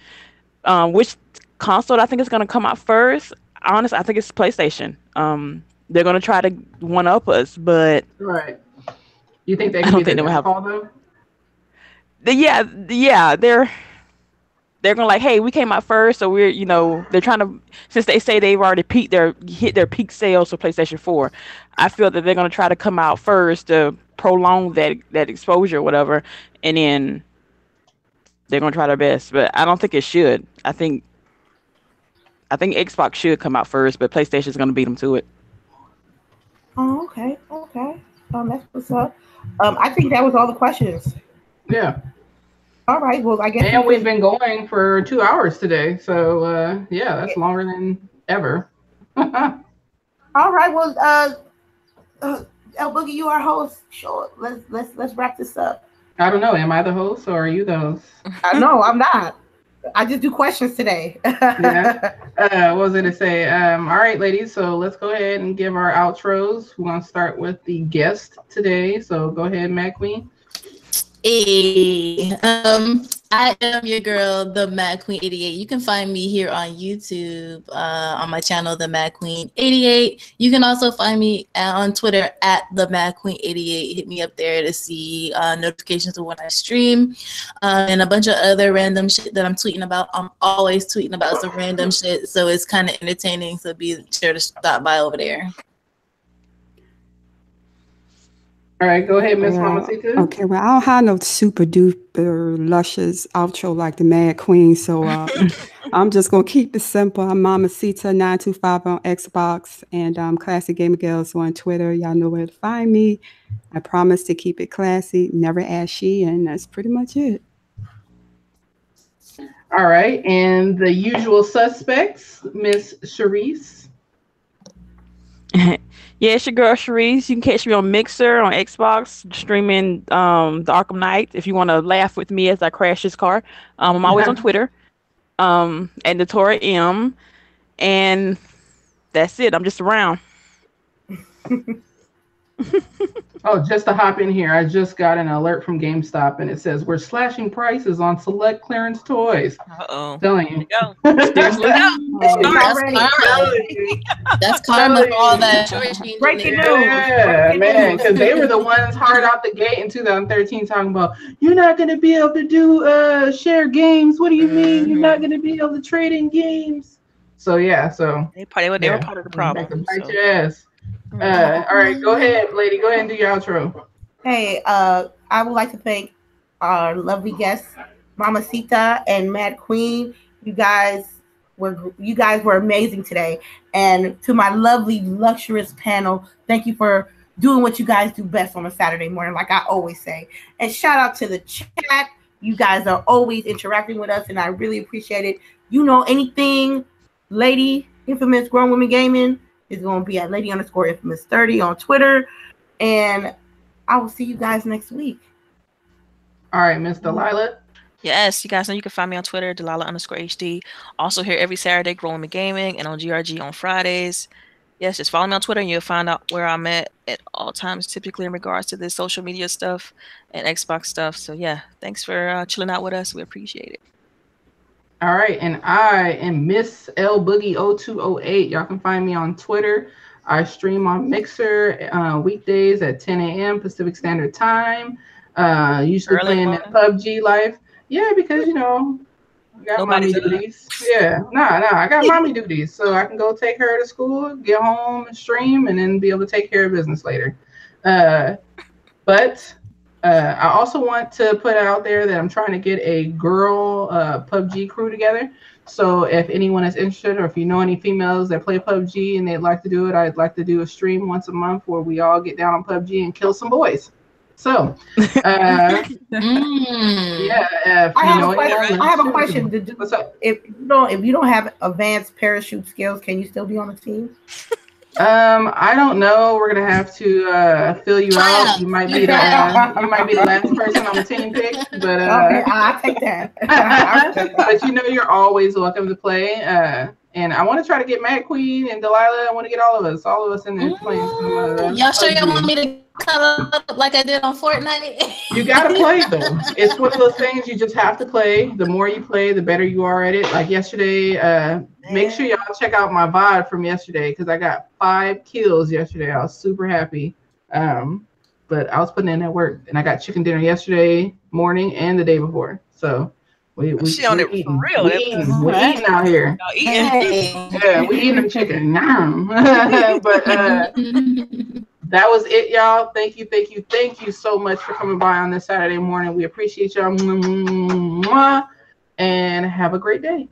Which console I think is going to come out first? Honestly, I think it's PlayStation. They're going to try to one up us, but right. You think they can get the call though? Yeah, they're going like, hey, we came out first, so we're they're trying to, since they say they've already hit their peak sales for PlayStation 4. I feel that they're going to try to come out first to prolong that exposure or whatever, and then they're going to try their best, but I don't think it should. I think Xbox should come out first, but PlayStation is going to beat them to it. Oh, okay. That's what's up. I think that was all the questions. Yeah. All right. Well, I guess. And we've been going for 2 hours today, so yeah, that's longer than ever. All right. Well, LBOOGIE, you are host. Sure. Let's wrap this up. I don't know. Am I the host or are you the host? No, I'm not. I just do questions today. Yeah. What was I going to say? All right, ladies. So let's go ahead and give our outros. We're going to start with the guest today. So go ahead, Mad Queen. Hey, I am your girl, the Mad Queen 88. You can find me here on YouTube on my channel, the Mad Queen 88. You can also find me on Twitter at the Mad Queen 88. Hit me up there to see notifications of when I stream and a bunch of other random shit that I'm tweeting about. I'm always tweeting about some random shit, so it's kind of entertaining. So be sure to stop by over there. All right, go ahead, Miss Mamacita. Okay, well, I don't have no super duper luscious outro like the Mad Queen, so I'm just gonna keep it simple. I'm Mamacita925 on Xbox and Classic Gamer Girls on Twitter. Y'all know where to find me. I promise to keep it classy, never ashy, and that's pretty much it. All right, and the usual suspects, Miss CHAREECE. Yeah, it's your girl CHAREECE. You can catch me on Mixer, on Xbox, streaming the Arkham Knight. If you want to laugh with me as I crash this car, I'm always on Twitter, and Natora M, and that's it. I'm just around. Oh, just to hop in here, I just got an alert from GameStop, and it says we're slashing prices on select clearance toys. Uh-oh. Telling you. That's karma for all that. Breaking news. Yeah, man, because they were the ones hard out the gate in 2013 talking about, you're not going to be able to do share games. What do you mean? You're not going to be able to trade in games. So, yeah, so. They were part of the problem. Bite your ass. All right, go ahead, lady. Go ahead and do your outro. Hey, I would like to thank our lovely guests, Mamacita and Mad Queen. You guys were amazing today. And to my lovely, luxurious panel, thank you for doing what you guys do best on a Saturday morning, like I always say. And shout out to the chat. You guys are always interacting with us, and I really appreciate it. You know anything, Lady Infamous Grown Women Gaming is going to be at Lady_Infamous30 on Twitter. And I will see you guys next week. All right, Miss Delilah. Yes, you guys know you can find me on Twitter, Delilah_HD. Also here every Saturday, Grown Women Gaming, and on GRG on Fridays. Yes, just follow me on Twitter and you'll find out where I'm at all times, typically in regards to this social media stuff and Xbox stuff. So yeah, thanks for chilling out with us. We appreciate it. All right, and I am Miss LBOOGIE0208. Y'all can find me on Twitter. I stream on Mixer weekdays at 10 a.m. Pacific Standard Time. Usually playing in PUBG Live. Yeah, because, you know, I got mommy duties. Yeah, I got mommy duties. So I can go take her to school, get home, and stream, and then be able to take care of business later. But I also want to put out there that I'm trying to get a girl PUBG crew together. So if anyone is interested, or if you know any females that play PUBG and they'd like to do it, I'd like to do a stream once a month where we all get down on PUBG and kill some boys. So, yeah. I have a question. What's up? If you don't have advanced parachute skills, can you still be on the team? I don't know. We're gonna have to fill you out. You might be the last person on the team pick, but okay, I'll take that. But you know, you're always welcome to play. And I want to try to get Mad Queen and Delilah. I want to get all of us in there playing. Y'all sure y'all want me to cut up like I did on Fortnite? You gotta play though. It's one of those things you just have to play. The more you play, the better you are at it. Like yesterday, make sure y'all check out my VOD from yesterday because I got 5 kills yesterday. I was super happy. But I was putting in that work, and I got chicken dinner yesterday morning and the day before. So. We on it for real. We're eating out here. Yeah, we eating them chicken. But that was it, y'all. Thank you so much for coming by on this Saturday morning. We appreciate y'all. And have a great day.